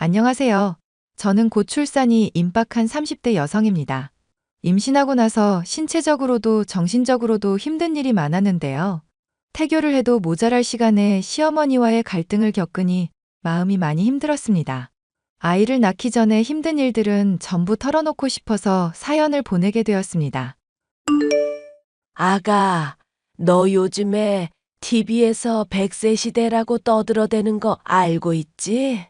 안녕하세요. 저는 곧 출산이 임박한 30대 여성입니다. 임신하고 나서 신체적으로도 정신적으로도 힘든 일이 많았는데요. 태교를 해도 모자랄 시간에 시어머니와의 갈등을 겪으니 마음이 많이 힘들었습니다. 아이를 낳기 전에 힘든 일들은 전부 털어놓고 싶어서 사연을 보내게 되었습니다. 아가, 너 요즘에 TV에서 100세 시대라고 떠들어대는 거 알고 있지?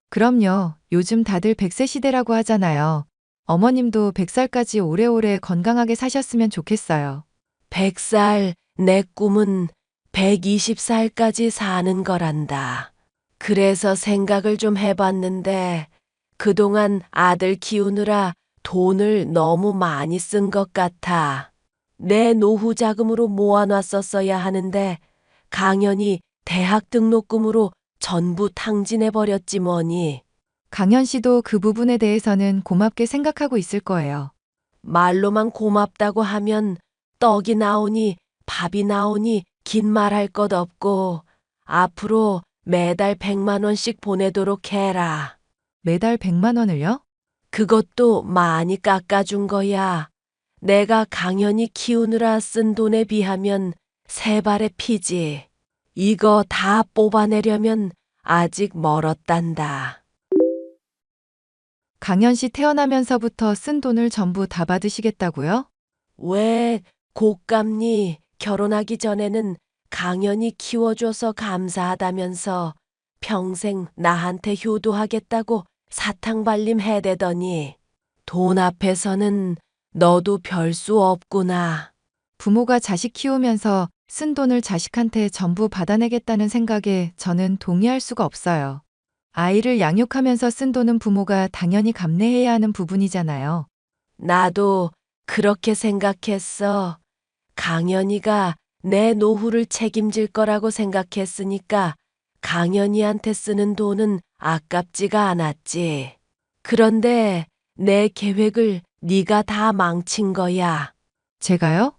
그럼요. 요즘 다들 100세 시대라고 하잖아요. 어머님도 100살까지 오래오래 건강하게 사셨으면 좋겠어요. 100살, 내 꿈은 120살까지 사는 거란다. 그래서 생각을 좀 해봤는데, 그동안 아들 키우느라 돈을 너무 많이 쓴 것 같아. 내 노후 자금으로 모아놨었어야 하는데, 강연히 대학 등록금으로 전부 탕진해버렸지 뭐니. 강현 씨도 그 부분에 대해서는 고맙게 생각하고 있을 거예요. 말로만 고맙다고 하면 떡이 나오니 밥이 나오니 긴 말할 것 없고 앞으로 매달 100만 원씩 보내도록 해라. 매달 100만 원을요? 그것도 많이 깎아준 거야. 내가 강연히 키우느라 쓴 돈에 비하면 세 발의 피지. 이거 다 뽑아내려면 아직 멀었단다. 강현 씨 태어나면서부터 쓴 돈을 전부 다 받으시겠다고요? 왜 곶감니 결혼하기 전에는 강연히 키워줘서 감사하다면서 평생 나한테 효도하겠다고 사탕발림 해대더니 돈 앞에서는 너도 별 수 없구나. 부모가 자식 키우면서 쓴 돈을 자식한테 전부 받아내겠다는 생각에 저는 동의할 수가 없어요. 아이를 양육하면서 쓴 돈은 부모가 당연히 감내해야 하는 부분이잖아요. 나도 그렇게 생각했어. 강연이가 내 노후를 책임질 거라고 생각했으니까 강연이한테 쓰는 돈은 아깝지가 않았지. 그런데 내 계획을 네가 다 망친 거야. 제가요?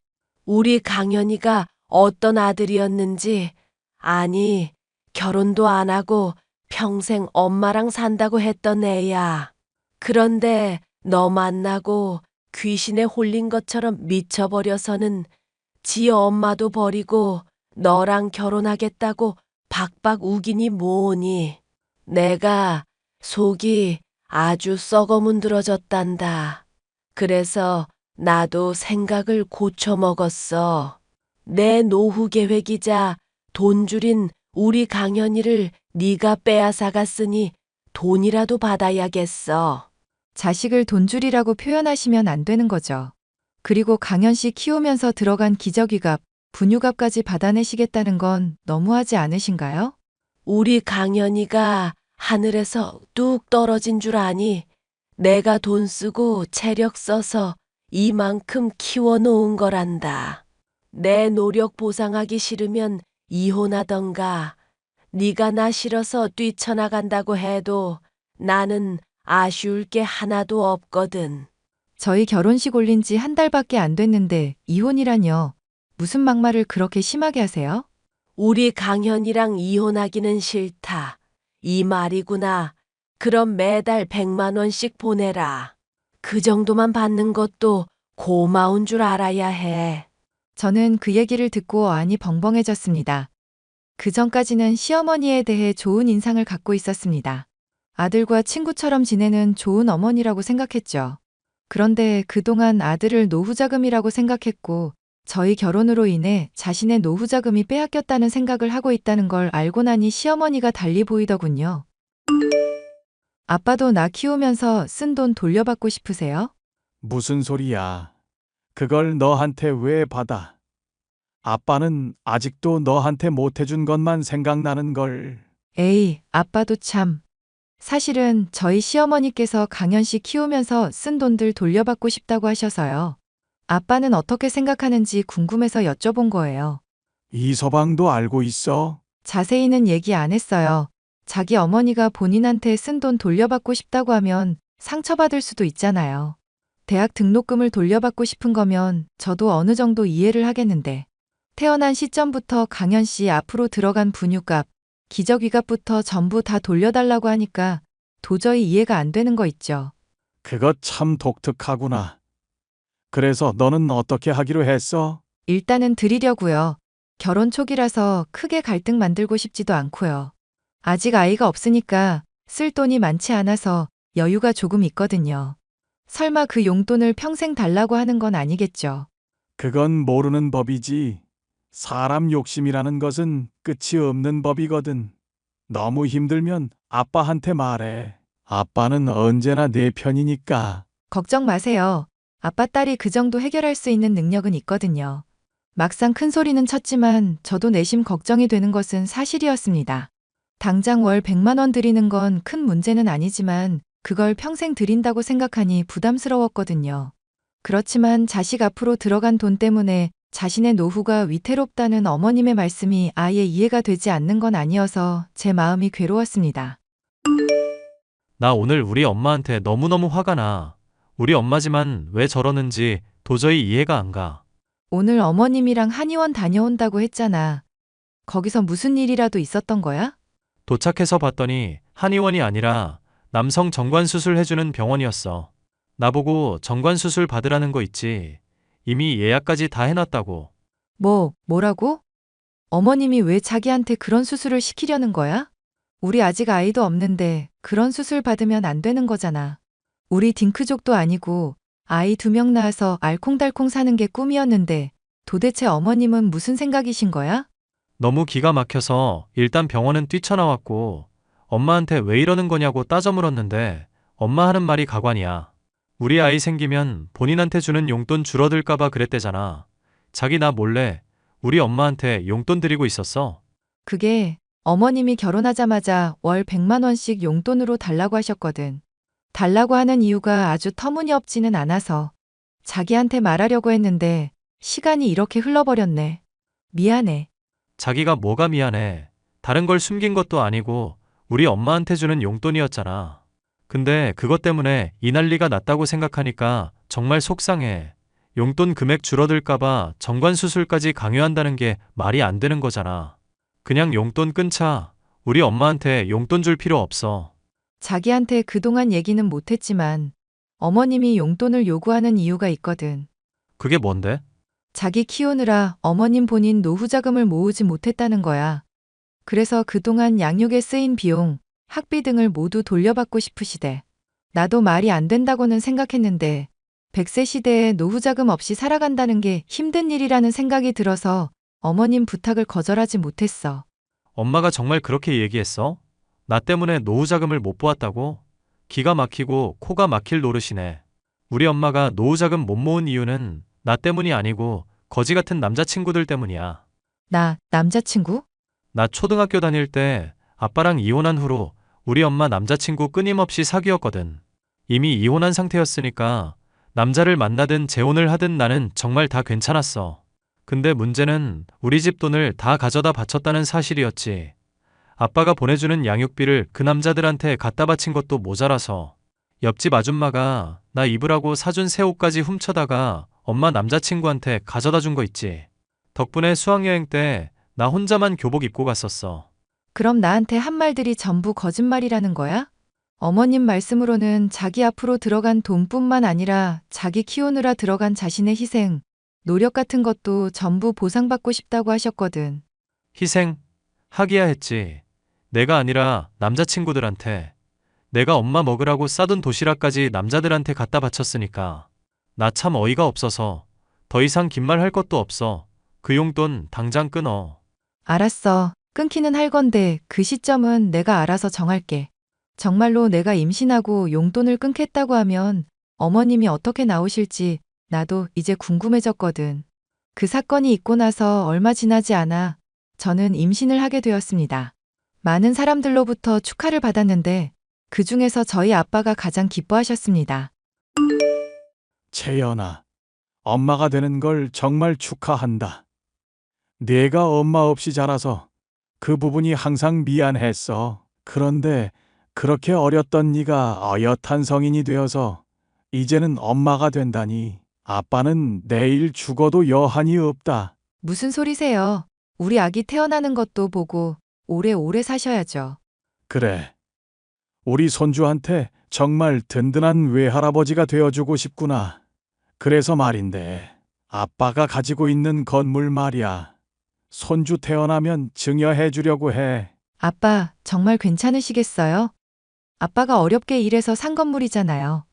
우리 강연이가 어떤 아들이었는지, 아니, 결혼도 안 하고 평생 엄마랑 산다고 했던 애야. 그런데 너 만나고 귀신에 홀린 것처럼 미쳐버려서는 지 엄마도 버리고 너랑 결혼하겠다고 박박 우기니 뭐니. 내가 속이 아주 썩어 문드러졌단다. 그래서 나도 생각을 고쳐 먹었어. 내 노후 계획이자 돈 줄인 우리 강연이를 네가 빼앗아갔으니 돈이라도 받아야겠어. 자식을 돈줄이라고 표현하시면 안 되는 거죠. 그리고 강현 씨 키우면서 들어간 기저귀값, 분유값까지 받아내시겠다는 건 너무하지 않으신가요? 우리 강연이가 하늘에서 뚝 떨어진 줄 아니? 내가 돈 쓰고 체력 써서 이만큼 키워놓은 거란다. 내 노력 보상하기 싫으면 이혼하던가. 네가 나 싫어서 뛰쳐나간다고 해도 나는 아쉬울 게 하나도 없거든. 저희 결혼식 올린 지 한 달밖에 안 됐는데 이혼이라뇨. 무슨 막말을 그렇게 심하게 하세요? 우리 강현이랑 이혼하기는 싫다. 이 말이구나. 그럼 매달 100만 원씩 보내라. 그 정도만 받는 것도 고마운 줄 알아야 해. 저는 그 얘기를 듣고 안이 벙벙해졌습니다. 그 전까지는 시어머니에 대해 좋은 인상을 갖고 있었습니다. 아들과 친구처럼 지내는 좋은 어머니라고 생각했죠. 그런데 그동안 아들을 노후자금이라고 생각했고, 저희 결혼으로 인해 자신의 노후자금이 빼앗겼다는 생각을 하고 있다는 걸 알고 나니 시어머니가 달리 보이더군요. 아빠도 나 키우면서 쓴 돈 돌려받고 싶으세요? 무슨 소리야? 그걸 너한테 왜 받아? 아빠는 아직도 너한테 못해준 것만 생각나는 걸. 에이, 아빠도 참. 사실은 저희 시어머니께서 강현 씨 키우면서 쓴 돈들 돌려받고 싶다고 하셔서요. 아빠는 어떻게 생각하는지 궁금해서 여쭤본 거예요. 이서방도 알고 있어? 자세히는 얘기 안 했어요. 자기 어머니가 본인한테 쓴 돈 돌려받고 싶다고 하면 상처받을 수도 있잖아요. 대학 등록금을 돌려받고 싶은 거면 저도 어느 정도 이해를 하겠는데. 태어난 시점부터 강현 씨 앞으로 들어간 분유값, 기저귀값부터 전부 다 돌려달라고 하니까 도저히 이해가 안 되는 거 있죠. 그거 참 독특하구나. 그래서 너는 어떻게 하기로 했어? 일단은 드리려고요. 결혼 초기라서 크게 갈등 만들고 싶지도 않고요. 아직 아이가 없으니까 쓸 돈이 많지 않아서 여유가 조금 있거든요. 설마 그 용돈을 평생 달라고 하는 건 아니겠죠. 그건 모르는 법이지. 사람 욕심이라는 것은 끝이 없는 법이거든. 너무 힘들면 아빠한테 말해. 아빠는 언제나 내 편이니까. 걱정 마세요. 아빠 딸이 그 정도 해결할 수 있는 능력은 있거든요. 막상 큰 소리는 쳤지만 저도 내심 걱정이 되는 것은 사실이었습니다. 당장 월 100만 원 드리는 건 큰 문제는 아니지만 그걸 평생 드린다고 생각하니 부담스러웠거든요. 그렇지만 자식 앞으로 들어간 돈 때문에 자신의 노후가 위태롭다는 어머님의 말씀이 아예 이해가 되지 않는 건 아니어서 제 마음이 괴로웠습니다. 나 오늘 우리 엄마한테 너무너무 화가 나. 우리 엄마지만 왜 저러는지 도저히 이해가 안 가. 오늘 어머님이랑 한의원 다녀온다고 했잖아. 거기서 무슨 일이라도 있었던 거야? 도착해서 봤더니 한의원이 아니라 남성 정관수술 해주는 병원이었어. 나보고 정관수술 받으라는 거 있지. 이미 예약까지 다 해놨다고. 뭐라고? 어머님이 왜 자기한테 그런 수술을 시키려는 거야? 우리 아직 아이도 없는데 그런 수술 받으면 안 되는 거잖아. 우리 딩크족도 아니고 아이 2명 낳아서 알콩달콩 사는 게 꿈이었는데 도대체 어머님은 무슨 생각이신 거야? 너무 기가 막혀서 일단 병원은 뛰쳐나왔고 엄마한테 왜 이러는 거냐고 따져 물었는데 엄마 하는 말이 가관이야. 우리 아이 생기면 본인한테 주는 용돈 줄어들까봐 그랬대잖아. 자기 나 몰래 우리 엄마한테 용돈 드리고 있었어. 그게 어머님이 결혼하자마자 월 100만 원씩 용돈으로 달라고 하셨거든. 달라고 하는 이유가 아주 터무니없지는 않아서 자기한테 말하려고 했는데 시간이 이렇게 흘러버렸네. 미안해. 자기가 뭐가 미안해. 다른 걸 숨긴 것도 아니고 우리 엄마한테 주는 용돈이었잖아. 근데 그것 때문에 이 난리가 났다고 생각하니까 정말 속상해. 용돈 금액 줄어들까봐 정관수술까지 강요한다는 게 말이 안 되는 거잖아. 그냥 용돈 끊자. 우리 엄마한테 용돈 줄 필요 없어. 자기한테 그동안 얘기는 못했지만 어머님이 용돈을 요구하는 이유가 있거든. 그게 뭔데? 자기 키우느라 어머님 본인 노후 자금을 모으지 못했다는 거야. 그래서 그동안 양육에 쓰인 비용, 학비 등을 모두 돌려받고 싶으시대. 나도 말이 안 된다고는 생각했는데 100세 시대에 노후 자금 없이 살아간다는 게 힘든 일이라는 생각이 들어서 어머님 부탁을 거절하지 못했어. 엄마가 정말 그렇게 얘기했어? 나 때문에 노후 자금을 못 보았다고? 기가 막히고 코가 막힐 노릇이네. 우리 엄마가 노후 자금 못 모은 이유는 나 때문이 아니고 거지 같은 남자친구들 때문이야. 나 남자친구? 나 초등학교 다닐 때 아빠랑 이혼한 후로 우리 엄마 남자친구 끊임없이 사귀었거든. 이미 이혼한 상태였으니까 남자를 만나든 재혼을 하든 나는 정말 다 괜찮았어. 근데 문제는 우리 집 돈을 다 가져다 바쳤다는 사실이었지. 아빠가 보내주는 양육비를 그 남자들한테 갖다 바친 것도 모자라서 옆집 아줌마가 나 입으라고 사준 새 옷까지 훔쳐다가 엄마 남자친구한테 가져다 준 거 있지. 덕분에 수학여행 때 나 혼자만 교복 입고 갔었어. 그럼 나한테 한 말들이 전부 거짓말이라는 거야? 어머님 말씀으로는 자기 앞으로 들어간 돈뿐만 아니라 자기 키우느라 들어간 자신의 희생, 노력 같은 것도 전부 보상받고 싶다고 하셨거든. 희생? 하기야 했지. 내가 아니라 남자친구들한테. 내가 엄마 먹으라고 싸둔 도시락까지 남자들한테 갖다 바쳤으니까. 나 참 어이가 없어서 더 이상 긴 말 할 것도 없어. 그 용돈 당장 끊어. 알았어. 끊기는 할 건데 그 시점은 내가 알아서 정할게. 정말로 내가 임신하고 용돈을 끊겠다고 하면 어머님이 어떻게 나오실지 나도 이제 궁금해졌거든. 그 사건이 있고 나서 얼마 지나지 않아 저는 임신을 하게 되었습니다. 많은 사람들로부터 축하를 받았는데 그 중에서 저희 아빠가 가장 기뻐하셨습니다. 채연아, 엄마가 되는 걸 정말 축하한다. 내가 엄마 없이 자라서 그 부분이 항상 미안했어. 그런데 그렇게 어렸던 네가 어엿한 성인이 되어서 이제는 엄마가 된다니. 아빠는 내일 죽어도 여한이 없다. 무슨 소리세요? 우리 아기 태어나는 것도 보고 오래오래 사셔야죠. 그래. 우리 손주한테 정말 든든한 외할아버지가 되어주고 싶구나. 그래서 말인데, 아빠가 가지고 있는 건물 말이야. 손주 태어나면 증여해 주려고 해. 아빠, 정말 괜찮으시겠어요? 아빠가 어렵게 일해서 산 건물이잖아요.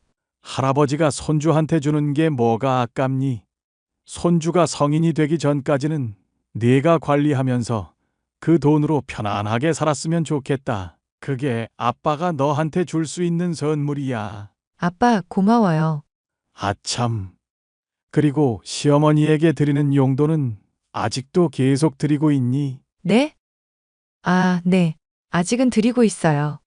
할아버지가 손주한테 주는 게 뭐가 아깝니? 손주가 성인이 되기 전까지는 네가 관리하면서 그 돈으로 편안하게 살았으면 좋겠다. 그게 아빠가 너한테 줄 수 있는 선물이야. 아빠, 고마워요. 아참. 그리고 시어머니에게 드리는 용돈은 아직도 계속 드리고 있니? 네? 아, 네. 아직은 드리고 있어요.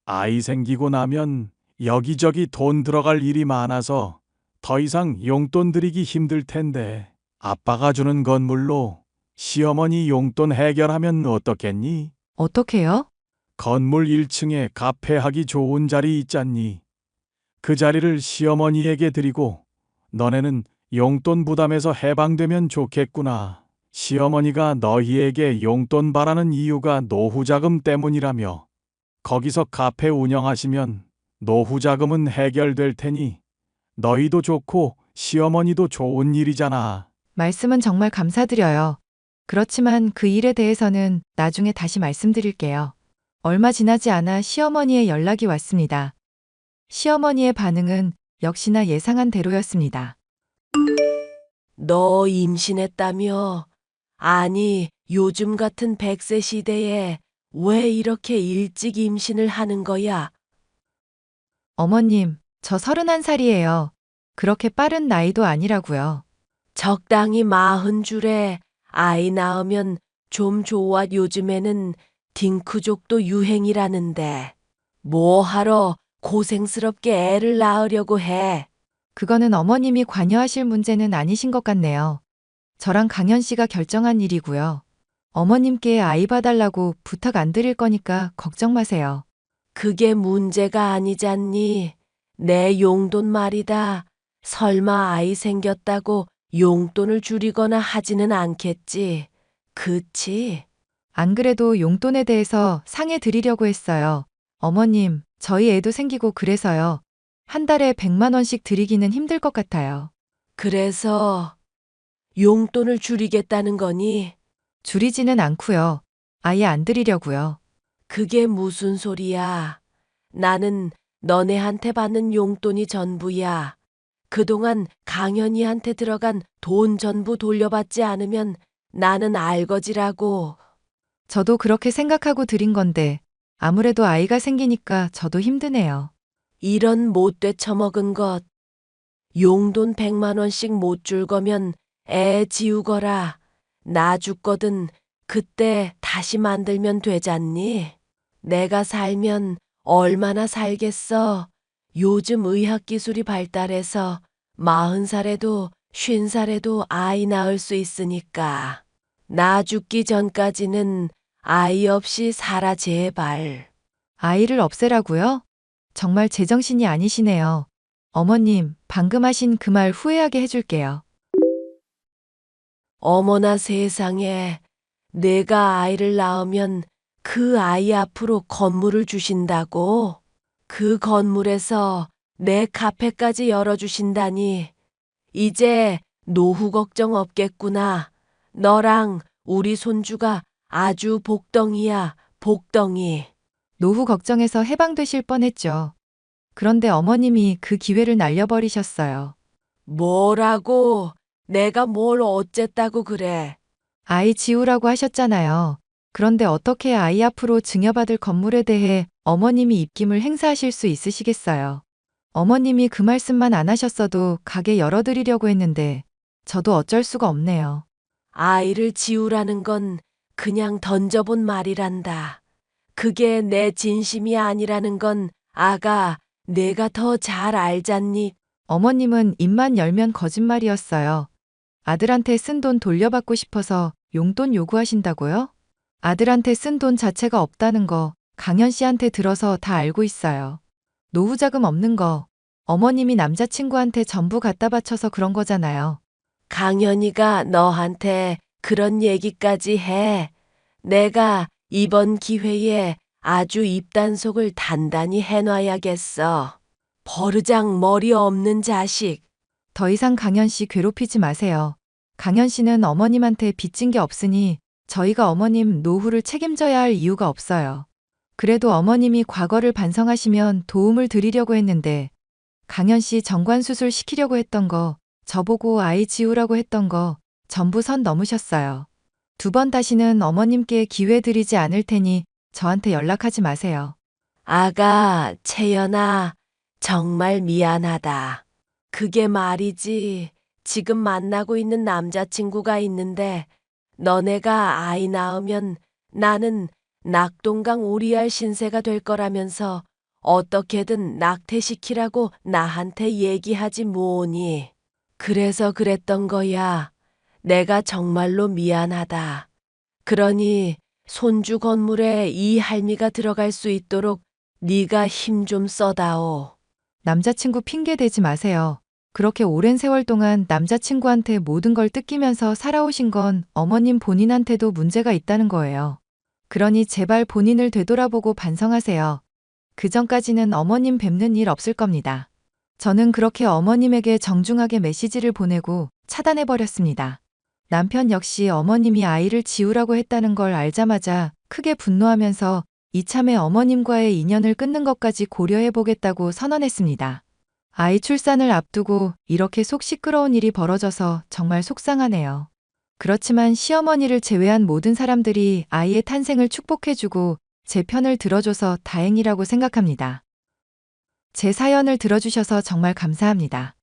아이 생기고 나면 여기저기 돈 들어갈 일이 많아서 더 이상 용돈 드리기 힘들 텐데 아빠가 주는 건물로 시어머니 용돈 해결하면 어떻겠니? 어떻게요? 건물 1층에 카페하기 좋은 자리 있잖니. 그 자리를 시어머니에게 드리고 너네는 용돈 부담에서 해방되면 좋겠구나. 시어머니가 너희에게 용돈 바라는 이유가 노후 자금 때문이라며. 거기서 카페 운영하시면 노후 자금은 해결될 테니 너희도 좋고 시어머니도 좋은 일이잖아. 말씀은 정말 감사드려요. 그렇지만 그 일에 대해서는 나중에 다시 말씀드릴게요. 얼마 지나지 않아 시어머니의 연락이 왔습니다. 시어머니의 반응은 역시나 예상한 대로였습니다. 너 임신했다며? 아니, 요즘 같은 100세 시대에 왜 이렇게 일찍 임신을 하는 거야? 어머님, 저 31살이에요. 그렇게 빠른 나이도 아니라고요. 적당히 40줄에 아이 낳으면 좀 좋아. 요즘에는 딩크족도 유행이라는데. 뭐하러 고생스럽게 애를 낳으려고 해? 그거는 어머님이 관여하실 문제는 아니신 것 같네요. 저랑 강현 씨가 결정한 일이고요. 어머님께 아이 봐달라고 부탁 안 드릴 거니까 걱정 마세요. 그게 문제가 아니잖니. 내 용돈 말이다. 설마 아이 생겼다고 용돈을 줄이거나 하지는 않겠지. 그치? 안 그래도 용돈에 대해서 상해 드리려고 했어요. 어머님, 저희 애도 생기고 그래서요. 한 달에 100만 원씩 드리기는 힘들 것 같아요. 그래서 용돈을 줄이겠다는 거니? 줄이지는 않고요. 아예 안 드리려고요. 그게 무슨 소리야? 나는 너네한테 받는 용돈이 전부야. 그동안 강현이한테 들어간 돈 전부 돌려받지 않으면 나는 알거지라고. 저도 그렇게 생각하고 드린 건데 아무래도 아이가 생기니까 저도 힘드네요. 이런 못돼 처먹은 것. 용돈 100만 원씩 못 줄 거면 애 지우거라. 나 죽거든. 그때 다시 만들면 되잖니? 내가 살면 얼마나 살겠어. 요즘 의학기술이 발달해서 40살에도 50살에도 아이 낳을 수 있으니까. 나 죽기 전까지는 아이 없이 살아 제발. 아이를 없애라고요? 정말 제정신이 아니시네요. 어머님, 방금 하신 그 말 후회하게 해줄게요. 어머나 세상에. 내가 아이를 낳으면 그 아이 앞으로 건물을 주신다고? 그 건물에서 내 카페까지 열어주신다니. 이제 노후 걱정 없겠구나. 너랑 우리 손주가 아주 복덩이야, 복덩이. 노후 걱정에서 해방되실 뻔했죠. 그런데 어머님이 그 기회를 날려버리셨어요. 뭐라고? 내가 뭘 어쨌다고 그래? 아이 지우라고 하셨잖아요. 그런데 어떻게 아이 앞으로 증여받을 건물에 대해 어머님이 입김을 행사하실 수 있으시겠어요? 어머님이 그 말씀만 안 하셨어도 가게 열어드리려고 했는데 저도 어쩔 수가 없네요. 아이를 지우라는 건 그냥 던져본 말이란다. 그게 내 진심이 아니라는 건 아가, 내가 더 잘 알잖니. 어머님은 입만 열면 거짓말이었어요. 아들한테 쓴 돈 돌려받고 싶어서 용돈 요구하신다고요? 아들한테 쓴 돈 자체가 없다는 거 강현 씨한테 들어서 다 알고 있어요. 노후자금 없는 거 어머님이 남자친구한테 전부 갖다 바쳐서 그런 거잖아요. 강현이가 너한테 그런 얘기까지 해. 내가 이번 기회에 아주 입단속을 단단히 해놔야겠어. 버르장 머리 없는 자식. 더 이상 강현 씨 괴롭히지 마세요. 강현 씨는 어머님한테 빚진 게 없으니 저희가 어머님 노후를 책임져야 할 이유가 없어요. 그래도 어머님이 과거를 반성하시면 도움을 드리려고 했는데 강현 씨 정관수술 시키려고 했던 거, 저보고 아이 지우라고 했던 거 전부 선 넘으셨어요. 2번 다시는 어머님께 기회 드리지 않을 테니 저한테 연락하지 마세요. 아가, 채연아, 정말 미안하다. 그게 말이지. 지금 만나고 있는 남자친구가 있는데 너네가 아이 낳으면 나는 낙동강 오리알 신세가 될 거라면서 어떻게든 낙태시키라고 나한테 얘기하지 뭐니. 그래서 그랬던 거야. 내가 정말로 미안하다. 그러니 손주 건물에 이 할미가 들어갈 수 있도록 네가 힘 좀 써다오. 남자친구 핑계 대지 마세요. 그렇게 오랜 세월 동안 남자친구한테 모든 걸 뜯기면서 살아오신 건 어머님 본인한테도 문제가 있다는 거예요. 그러니 제발 본인을 되돌아보고 반성하세요. 그 전까지는 어머님 뵙는 일 없을 겁니다. 저는 그렇게 어머님에게 정중하게 메시지를 보내고 차단해버렸습니다. 남편 역시 어머님이 아이를 지우라고 했다는 걸 알자마자 크게 분노하면서 이참에 어머님과의 인연을 끊는 것까지 고려해보겠다고 선언했습니다. 아이 출산을 앞두고 이렇게 속 시끄러운 일이 벌어져서 정말 속상하네요. 그렇지만 시어머니를 제외한 모든 사람들이 아이의 탄생을 축복해주고 제 편을 들어줘서 다행이라고 생각합니다. 제 사연을 들어주셔서 정말 감사합니다.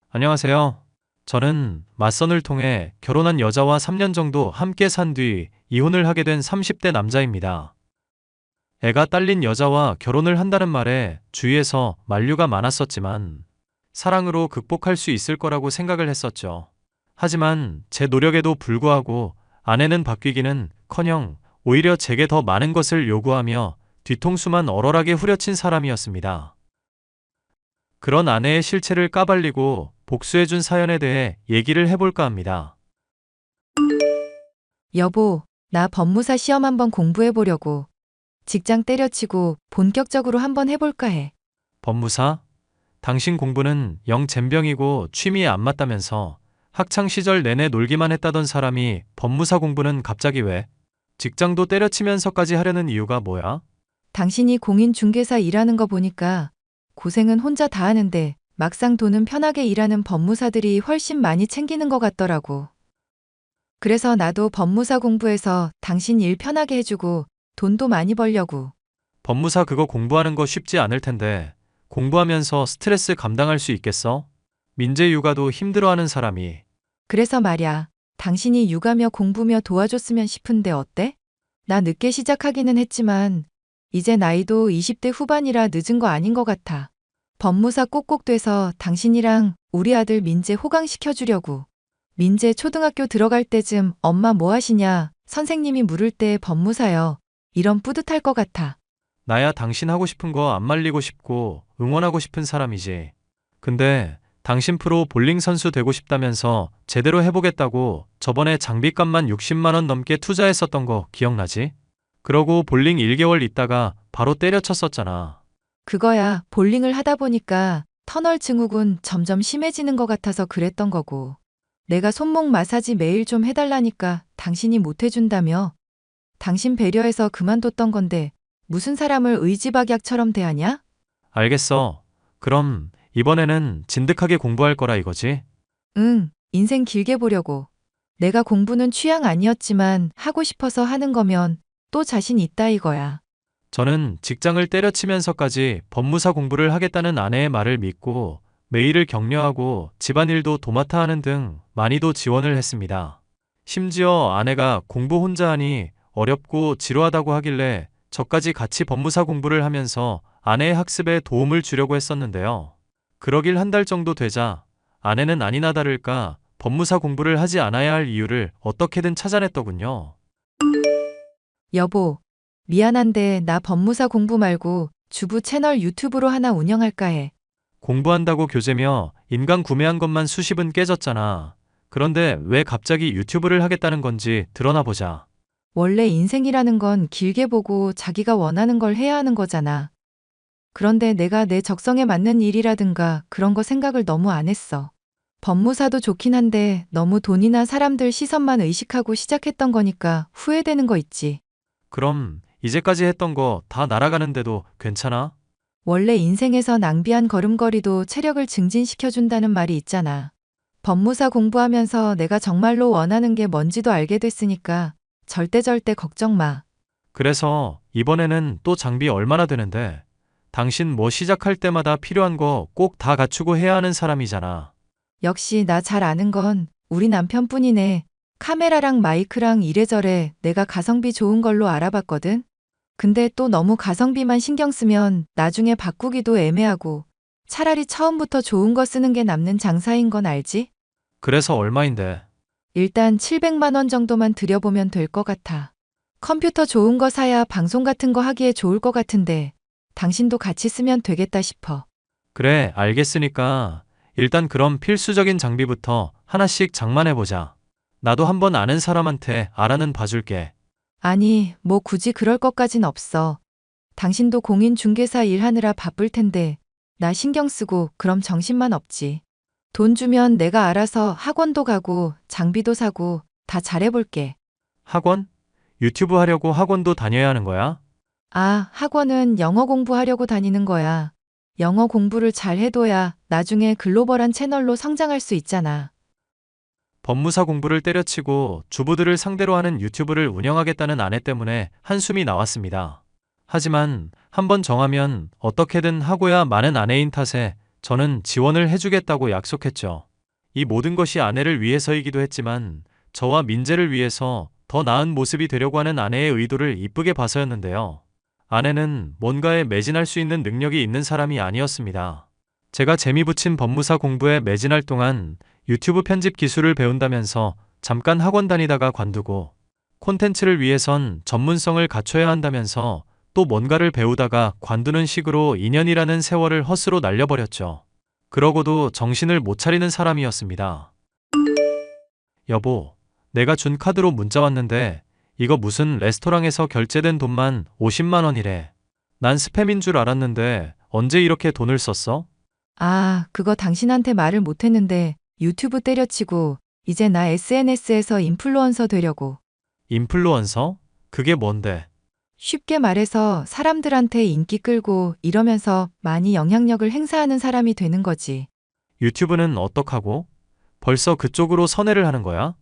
안녕하세요. 저는 맞선을 통해 결혼한 여자와 3년 정도 함께 산 뒤 이혼을 하게 된 30대 남자입니다. 애가 딸린 여자와 결혼을 한다는 말에 주위에서 만류가 많았었지만 사랑으로 극복할 수 있을 거라고 생각을 했었죠. 하지만 제 노력에도 불구하고 아내는 바뀌기는 커녕 오히려 제게 더 많은 것을 요구하며 뒤통수만 얼얼하게 후려친 사람이었습니다. 그런 아내의 실체를 까발리고 복수해준 사연에 대해 얘기를 해볼까 합니다. 여보, 나 법무사 시험 한번 공부해보려고. 직장 때려치고 본격적으로 한번 해볼까 해. 법무사? 당신 공부는 영 젬병이고 취미에 안 맞다면서 학창시절 내내 놀기만 했다던 사람이 법무사 공부는 갑자기 왜? 직장도 때려치면서까지 하려는 이유가 뭐야? 당신이 공인중개사 일하는 거 보니까 고생은 혼자 다 하는데 막상 돈은 편하게 일하는 법무사들이 훨씬 많이 챙기는 것 같더라고. 그래서 나도 법무사 공부해서 당신 일 편하게 해주고 돈도 많이 벌려고. 법무사 그거 공부하는 거 쉽지 않을 텐데 공부하면서 스트레스 감당할 수 있겠어? 민재 육아도 힘들어하는 사람이. 그래서 말야, 당신이 육아며 공부며 도와줬으면 싶은데 어때? 나 늦게 시작하기는 했지만 이제 나이도 20대 후반이라 늦은 거 아닌 것 같아. 법무사 꼭꼭 돼서 당신이랑 우리 아들 민재 호강시켜주려고. 민재 초등학교 들어갈 때쯤 엄마 뭐 하시냐 선생님이 물을 때 법무사요. 이런 뿌듯할 것 같아. 나야 당신 하고 싶은 거 안 말리고 싶고 응원하고 싶은 사람이지. 근데 당신 프로 볼링 선수 되고 싶다면서 제대로 해보겠다고 저번에 장비값만 60만 원 넘게 투자했었던 거 기억나지? 그러고 볼링 1개월 있다가 바로 때려쳤었잖아. 그거야 볼링을 하다 보니까 터널 증후군 점점 심해지는 것 같아서 그랬던 거고. 내가 손목 마사지 매일 좀 해달라니까 당신이 못 해준다며. 당신 배려해서 그만뒀던 건데 무슨 사람을 의지박약처럼 대하냐? 알겠어. 그럼 이번에는 진득하게 공부할 거라 이거지? 응, 인생 길게 보려고. 내가 공부는 취향 아니었지만 하고 싶어서 하는 거면 또 자신 있다 이거야. 저는 직장을 때려치면서까지 법무사 공부를 하겠다는 아내의 말을 믿고 매일을 격려하고 집안일도 도맡아 하는 등 많이도 지원을 했습니다. 심지어 아내가 공부 혼자 하니 어렵고 지루하다고 하길래 저까지 같이 법무사 공부를 하면서 아내의 학습에 도움을 주려고 했었는데요. 그러길 한 달 정도 되자 아내는 아니나 다를까 법무사 공부를 하지 않아야 할 이유를 어떻게든 찾아냈더군요. 여보, 미안한데 나 법무사 공부 말고 주부 채널 유튜브로 하나 운영할까 해. 공부한다고 교재며 인강 구매한 것만 수십은 깨졌잖아. 그런데 왜 갑자기 유튜브를 하겠다는 건지 드러나 보자. 원래 인생이라는 건 길게 보고 자기가 원하는 걸 해야 하는 거잖아. 그런데 내가 내 적성에 맞는 일이라든가 그런 거 생각을 너무 안 했어. 법무사도 좋긴 한데 너무 돈이나 사람들 시선만 의식하고 시작했던 거니까 후회되는 거 있지. 그럼 이제까지 했던 거 다 날아가는데도 괜찮아? 원래 인생에서 낭비한 걸음걸이도 체력을 증진시켜준다는 말이 있잖아. 법무사 공부하면서 내가 정말로 원하는 게 뭔지도 알게 됐으니까 절대 걱정 마. 그래서 이번에는 또 장비 얼마나 되는데? 당신 뭐 시작할 때마다 필요한 거 꼭 다 갖추고 해야 하는 사람이잖아. 역시 나 잘 아는 건 우리 남편뿐이네. 카메라랑 마이크랑 이래저래 내가 가성비 좋은 걸로 알아봤거든. 근데 또 너무 가성비만 신경 쓰면 나중에 바꾸기도 애매하고 차라리 처음부터 좋은 거 쓰는 게 남는 장사인 건 알지? 그래서 얼마인데? 일단 700만 원 정도만 들여보면 될 것 같아. 컴퓨터 좋은 거 사야 방송 같은 거 하기에 좋을 것 같은데 당신도 같이 쓰면 되겠다 싶어. 그래, 알겠으니까 일단 그럼 필수적인 장비부터 하나씩 장만해보자. 나도 한번 아는 사람한테 알아는 봐줄게. 아니, 뭐 굳이 그럴 것까진 없어. 당신도 공인중개사 일하느라 바쁠 텐데 나 신경 쓰고 그럼 정신만 없지. 돈 주면 내가 알아서 학원도 가고 장비도 사고 다 잘해볼게. 학원? 유튜브 하려고 학원도 다녀야 하는 거야? 아, 학원은 영어 공부하려고 다니는 거야. 영어 공부를 잘 해둬야 나중에 글로벌한 채널로 성장할 수 있잖아. 법무사 공부를 때려치고 주부들을 상대로 하는 유튜브를 운영하겠다는 아내 때문에 한숨이 나왔습니다. 하지만 한번 정하면 어떻게든 하고야 마는 아내인 탓에 저는 지원을 해주겠다고 약속했죠. 이 모든 것이 아내를 위해서이기도 했지만 저와 민재를 위해서 더 나은 모습이 되려고 하는 아내의 의도를 이쁘게 봐서였는데요. 아내는 뭔가에 매진할 수 있는 능력이 있는 사람이 아니었습니다. 제가 재미 붙인 법무사 공부에 매진할 동안 유튜브 편집 기술을 배운다면서 잠깐 학원 다니다가 관두고 콘텐츠를 위해선 전문성을 갖춰야 한다면서 또 뭔가를 배우다가 관두는 식으로 2년이라는 세월을 헛으로 날려버렸죠. 그러고도 정신을 못 차리는 사람이었습니다. 여보, 내가 준 카드로 문자 왔는데 이거 무슨 레스토랑에서 결제된 돈만 50만 원이래. 난 스팸인 줄 알았는데 언제 이렇게 돈을 썼어? 아, 그거 당신한테 말을 못했는데 유튜브 때려치고 이제 나 SNS에서 인플루언서 되려고. 인플루언서? 그게 뭔데? 쉽게 말해서 사람들한테 인기 끌고 이러면서 많이 영향력을 행사하는 사람이 되는 거지. 유튜브는 어떡하고? 벌써 그쪽으로 선회를 하는 거야?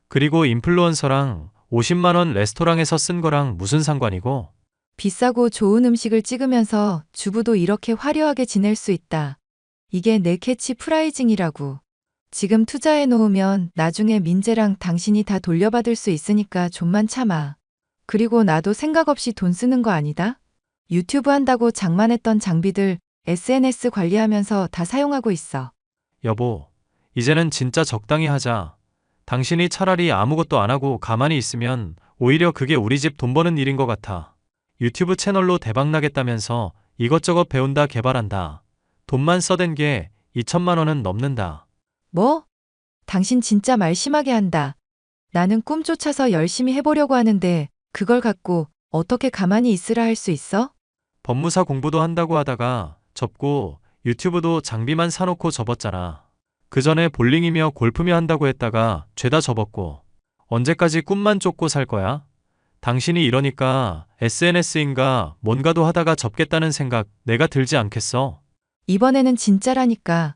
그리고 인플루언서랑 50만 원 레스토랑에서 쓴 거랑 무슨 상관이고? 비싸고 좋은 음식을 찍으면서 주부도 이렇게 화려하게 지낼 수 있다. 이게 내 캐치 프라이징이라고. 지금 투자해 놓으면 나중에 민재랑 당신이 다 돌려받을 수 있으니까 좀만 참아. 그리고 나도 생각 없이 돈 쓰는 거 아니다? 유튜브 한다고 장만했던 장비들 SNS 관리하면서 다 사용하고 있어. 여보, 이제는 진짜 적당히 하자. 당신이 차라리 아무것도 안 하고 가만히 있으면 오히려 그게 우리 집 돈 버는 일인 것 같아. 유튜브 채널로 대박 나겠다면서 이것저것 배운다 개발한다. 돈만 써댄 게 2천만 원은 넘는다. 뭐? 당신 진짜 말 심하게 한다. 나는 꿈 쫓아서 열심히 해보려고 하는데 그걸 갖고 어떻게 가만히 있으라 할 수 있어? 법무사 공부도 한다고 하다가 접고 유튜브도 장비만 사놓고 접었잖아. 그 전에 볼링이며 골프며 한다고 했다가 죄다 접었고 언제까지 꿈만 쫓고 살 거야? 당신이 이러니까 SNS인가 뭔가도 하다가 접겠다는 생각 내가 들지 않겠어? 이번에는 진짜라니까.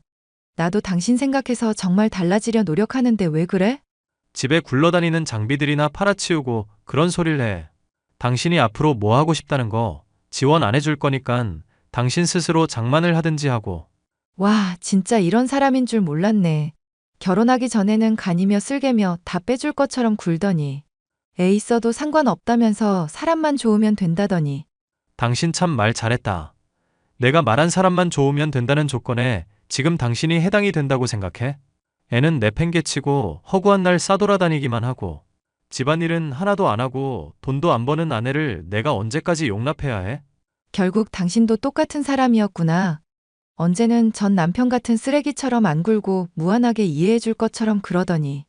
나도 당신 생각해서 정말 달라지려 노력하는데 왜 그래? 집에 굴러다니는 장비들이나 팔아치우고 그런 소리를 해. 당신이 앞으로 뭐 하고 싶다는 거 지원 안 해줄 거니깐 당신 스스로 장만을 하든지 하고. 와, 진짜 이런 사람인 줄 몰랐네. 결혼하기 전에는 간이며 쓸개며 다 빼줄 것처럼 굴더니. 애 있어도 상관없다면서 사람만 좋으면 된다더니. 당신 참 말 잘했다. 내가 말한 사람만 좋으면 된다는 조건에 지금 당신이 해당이 된다고 생각해? 애는 내팽개치고 허구한 날 싸돌아다니기만 하고 집안일은 하나도 안 하고 돈도 안 버는 아내를 내가 언제까지 용납해야 해? 결국 당신도 똑같은 사람이었구나. 언제는 전 남편 같은 쓰레기처럼 안 굴고 무한하게 이해해 줄 것처럼 그러더니.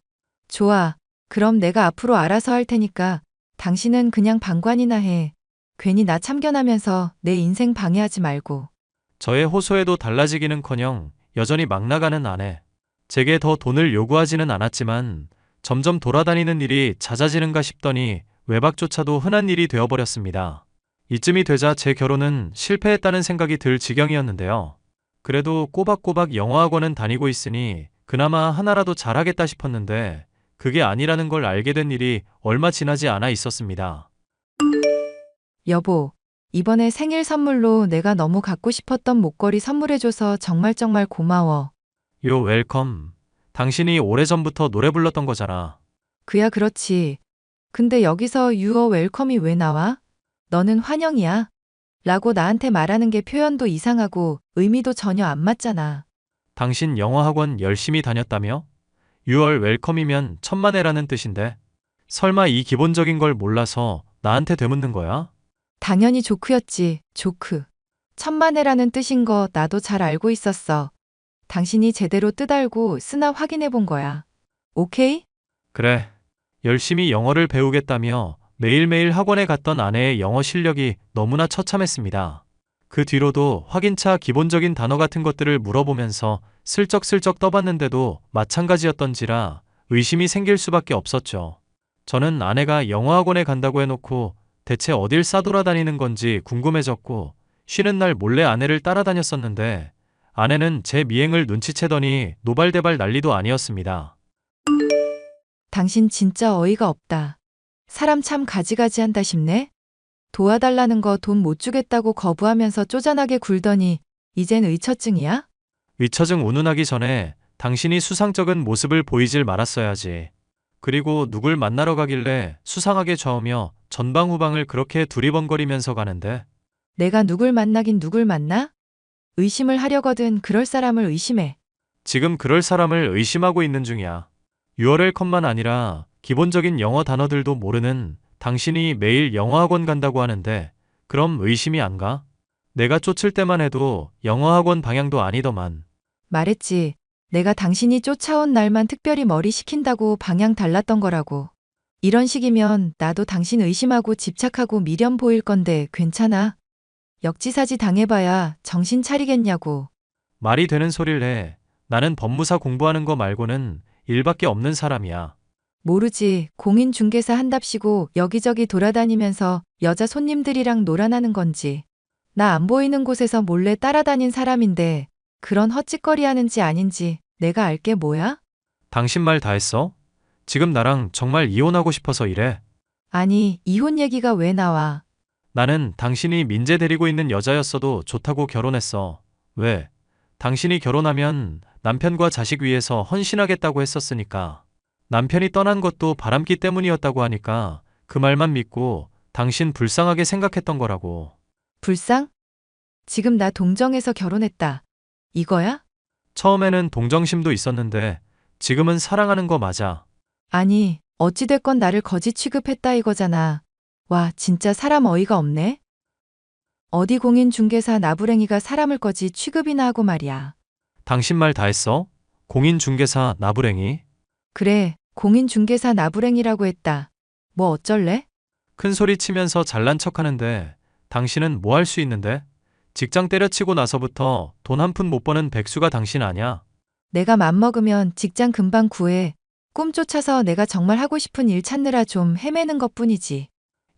좋아. 그럼 내가 앞으로 알아서 할 테니까 당신은 그냥 방관이나 해. 괜히 나 참견하면서 내 인생 방해하지 말고. 저의 호소에도 달라지기는커녕 여전히 막 나가는 아내. 제게 더 돈을 요구하지는 않았지만 점점 돌아다니는 일이 잦아지는가 싶더니 외박조차도 흔한 일이 되어버렸습니다. 이쯤이 되자 제 결혼은 실패했다는 생각이 들 지경이었는데요. 그래도 꼬박꼬박 영어학원은 다니고 있으니 그나마 하나라도 잘하겠다 싶었는데 그게 아니라는 걸 알게 된 일이 얼마 지나지 않아 있었습니다. 여보, 이번에 생일 선물로 내가 너무 갖고 싶었던 목걸이 선물해줘서 정말 정말 고마워. 요 웰컴. 당신이 오래전부터 노래 불렀던 거잖아. 그야 그렇지. 근데 여기서 유어 웰컴이 왜 나와? 너는 환영이야. 라고 나한테 말하는 게 표현도 이상하고 의미도 전혀 안 맞잖아. 당신 영어학원 열심히 다녔다며? 6월 웰컴이면 천만에라는 뜻인데 설마 이 기본적인 걸 몰라서 나한테 되묻는 거야? 당연히 조크였지, 조크. 천만에라는 뜻인 거 나도 잘 알고 있었어. 당신이 제대로 뜻 알고 쓰나 확인해 본 거야. 오케이? 그래. 열심히 영어를 배우겠다며 매일매일 학원에 갔던 아내의 영어 실력이 너무나 처참했습니다. 그 뒤로도 확인차 기본적인 단어 같은 것들을 물어보면서 슬쩍슬쩍 떠봤는데도 마찬가지였던지라 의심이 생길 수밖에 없었죠. 저는 아내가 영어학원에 간다고 해놓고 대체 어딜 싸돌아다니는 건지 궁금해졌고 쉬는 날 몰래 아내를 따라다녔었는데 아내는 제 미행을 눈치채더니 노발대발 난리도 아니었습니다. 당신 진짜 어이가 없다. 사람 참 가지가지 한다 싶네? 도와달라는 거 돈 못 주겠다고 거부하면서 쪼잔하게 굴더니 이젠 의처증이야? 위처증 운운하기 전에 당신이 수상쩍은 모습을 보이질 말았어야지. 그리고 누굴 만나러 가길래 수상하게 좌우며 전방후방을 그렇게 두리번거리면서 가는데 내가 누굴 만나긴 누굴 만나? 의심을 하려거든 그럴 사람을 의심해. 지금 그럴 사람을 의심하고 있는 중이야. URL컷만 아니라 기본적인 영어 단어들도 모르는 당신이 매일 영어학원 간다고 하는데 그럼 의심이 안 가? 내가 쫓을 때만 해도 영어학원 방향도 아니더만. 말했지. 내가 당신이 쫓아온 날만 특별히 머리 식힌다고 방향 달랐던 거라고. 이런 식이면 나도 당신 의심하고 집착하고 미련 보일 건데 괜찮아? 역지사지 당해봐야 정신 차리겠냐고. 말이 되는 소리를 해. 나는 법무사 공부하는 거 말고는 일밖에 없는 사람이야. 모르지. 공인중개사 한답시고 여기저기 돌아다니면서 여자 손님들이랑 놀아나는 건지. 나 안 보이는 곳에서 몰래 따라다닌 사람인데 그런 헛짓거리 하는지 아닌지 내가 알게 뭐야? 당신 말 다 했어? 지금 나랑 정말 이혼하고 싶어서 이래. 아니, 이혼 얘기가 왜 나와? 나는 당신이 민재 데리고 있는 여자였어도 좋다고 결혼했어. 왜? 당신이 결혼하면 남편과 자식 위해서 헌신하겠다고 했었으니까. 남편이 떠난 것도 바람기 때문이었다고 하니까 그 말만 믿고 당신 불쌍하게 생각했던 거라고. 불쌍? 지금 나 동정해서 결혼했다. 이거야? 처음에는 동정심도 있었는데 지금은 사랑하는 거 맞아. 아니, 어찌됐건 나를 거지 취급했다 이거잖아. 와, 진짜 사람 어이가 없네. 어디 공인중개사 나부랭이가 사람을 거지 취급이나 하고 말이야. 당신 말 다 했어? 공인중개사 나부랭이? 그래, 공인중개사 나부랭이라고 했다. 뭐 어쩔래? 큰 소리 치면서 잘난 척하는데 당신은 뭐 할 수 있는데? 직장 때려치고 나서부터 돈 한 푼 못 버는 백수가 당신 아냐? 내가 맘먹으면 직장 금방 구해. 꿈 쫓아서 내가 정말 하고 싶은 일 찾느라 좀 헤매는 것뿐이지.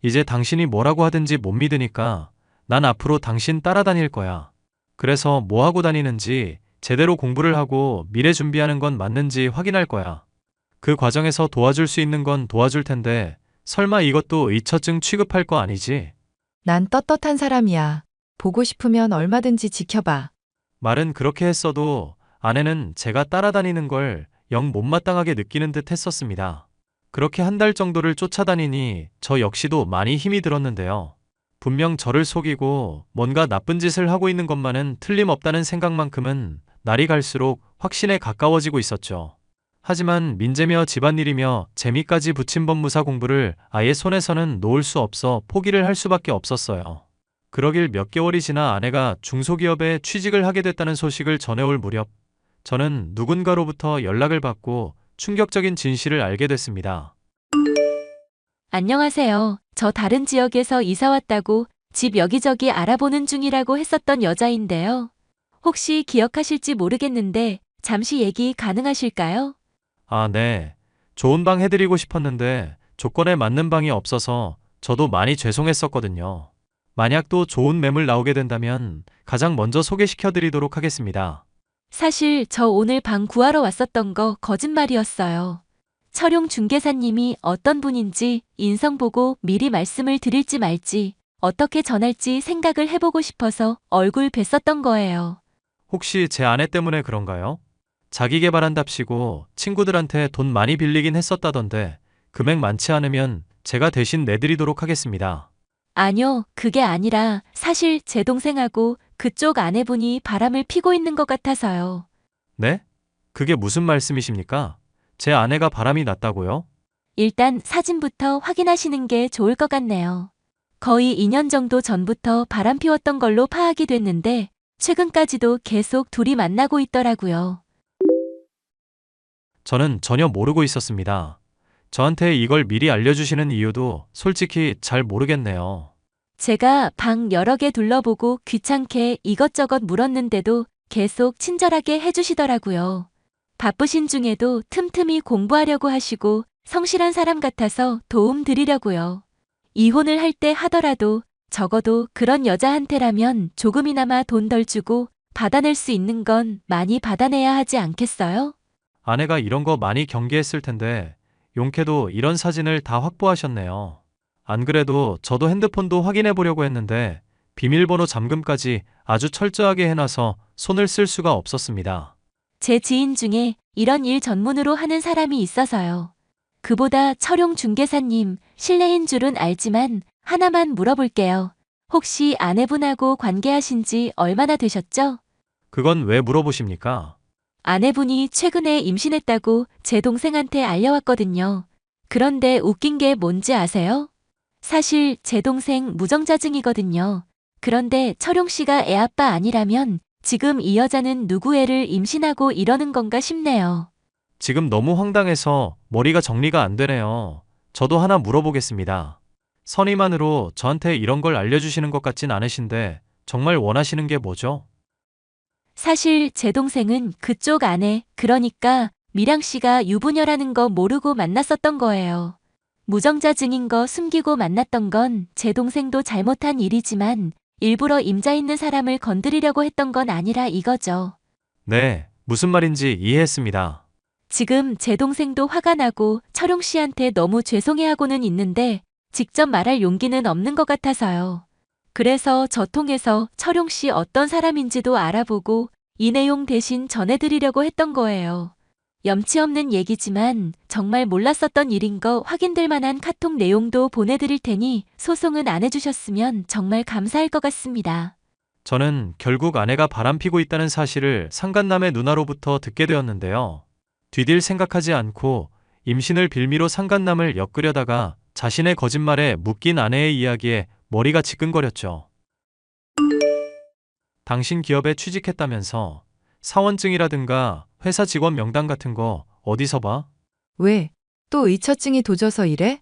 이제 당신이 뭐라고 하든지 못 믿으니까 난 앞으로 당신 따라다닐 거야. 그래서 뭐 하고 다니는지 제대로 공부를 하고 미래 준비하는 건 맞는지 확인할 거야. 그 과정에서 도와줄 수 있는 건 도와줄 텐데 설마 이것도 의처증 취급할 거 아니지? 난 떳떳한 사람이야. 보고 싶으면 얼마든지 지켜봐. 말은 그렇게 했어도 아내는 제가 따라다니는 걸 영 못마땅하게 느끼는 듯 했었습니다. 그렇게 한 달 정도를 쫓아다니니 저 역시도 많이 힘이 들었는데요. 분명 저를 속이고 뭔가 나쁜 짓을 하고 있는 것만은 틀림없다는 생각만큼은 날이 갈수록 확신에 가까워지고 있었죠. 하지만 민재며 집안일이며 재미까지 붙인 법무사 공부를 아예 손에서는 놓을 수 없어 포기를 할 수밖에 없었어요. 그러길 몇 개월이 지나 아내가 중소기업에 취직을 하게 됐다는 소식을 전해올 무렵 저는 누군가로부터 연락을 받고 충격적인 진실을 알게 됐습니다. 안녕하세요. 저 다른 지역에서 이사 왔다고 집 여기저기 알아보는 중이라고 했었던 여자인데요. 혹시 기억하실지 모르겠는데 잠시 얘기 가능하실까요? 아, 네. 좋은 방 해드리고 싶었는데 조건에 맞는 방이 없어서 저도 많이 죄송했었거든요. 만약 또 좋은 매물 나오게 된다면 가장 먼저 소개시켜드리도록 하겠습니다. 사실 저 오늘 방 구하러 왔었던 거 거짓말이었어요. 철용 중개사님이 어떤 분인지 인성 보고 미리 말씀을 드릴지 말지 어떻게 전할지 생각을 해보고 싶어서 얼굴 뵀었던 거예요. 혹시 제 아내 때문에 그런가요? 자기 개발한답시고 친구들한테 돈 많이 빌리긴 했었다던데 금액 많지 않으면 제가 대신 내드리도록 하겠습니다. 아니요, 그게 아니라 사실 제 동생하고 그쪽 아내분이 바람을 피고 있는 것 같아서요. 네? 그게 무슨 말씀이십니까? 제 아내가 바람이 났다고요? 일단 사진부터 확인하시는 게 좋을 것 같네요. 거의 2년 정도 전부터 바람 피웠던 걸로 파악이 됐는데 최근까지도 계속 둘이 만나고 있더라고요. 저는 전혀 모르고 있었습니다. 저한테 이걸 미리 알려주시는 이유도 솔직히 잘 모르겠네요. 제가 방 여러 개 둘러보고 귀찮게 이것저것 물었는데도 계속 친절하게 해주시더라고요. 바쁘신 중에도 틈틈이 공부하려고 하시고 성실한 사람 같아서 도움 드리려고요. 이혼을 할 때 하더라도 적어도 그런 여자한테라면 조금이나마 돈 덜 주고 받아낼 수 있는 건 많이 받아내야 하지 않겠어요? 아내가 이런 거 많이 경계했을 텐데 용케도 이런 사진을 다 확보하셨네요. 안 그래도 저도 핸드폰도 확인해 보려고 했는데 비밀번호 잠금까지 아주 철저하게 해놔서 손을 쓸 수가 없었습니다. 제 지인 중에 이런 일 전문으로 하는 사람이 있어서요. 그보다 철용 중개사님 실례인 줄은 알지만 하나만 물어볼게요. 혹시 아내분하고 관계하신 지 얼마나 되셨죠? 그건 왜 물어보십니까? 아내분이 최근에 임신했다고 제 동생한테 알려왔거든요. 그런데 웃긴 게 뭔지 아세요? 사실 제 동생 무정자증이거든요. 그런데 철용 씨가 애아빠 아니라면 지금 이 여자는 누구 애를 임신하고 이러는 건가 싶네요. 지금 너무 황당해서 머리가 정리가 안 되네요. 저도 하나 물어보겠습니다. 선의만으로 저한테 이런 걸 알려주시는 것 같진 않으신데 정말 원하시는 게 뭐죠? 사실 제 동생은 그쪽 아내, 그러니까 미랑 씨가 유부녀라는 거 모르고 만났었던 거예요. 무정자증인 거 숨기고 만났던 건 제 동생도 잘못한 일이지만 일부러 임자 있는 사람을 건드리려고 했던 건 아니라 이거죠. 네, 무슨 말인지 이해했습니다. 지금 제 동생도 화가 나고 철용 씨한테 너무 죄송해하고는 있는데 직접 말할 용기는 없는 것 같아서요. 그래서 저 통해서 철용 씨 어떤 사람인지도 알아보고 이 내용 대신 전해드리려고 했던 거예요. 염치 없는 얘기지만 정말 몰랐었던 일인 거 확인될 만한 카톡 내용도 보내드릴 테니 소송은 안 해주셨으면 정말 감사할 것 같습니다. 저는 결국 아내가 바람피고 있다는 사실을 상간남의 누나로부터 듣게 되었는데요. 뒤딜 생각하지 않고 임신을 빌미로 상간남을 엮으려다가 자신의 거짓말에 묶인 아내의 이야기에 머리가 지끈거렸죠. 당신 기업에 취직했다면서 사원증이라든가 회사 직원 명단 같은 거 어디서 봐? 왜? 또 의처증이 도져서 이래?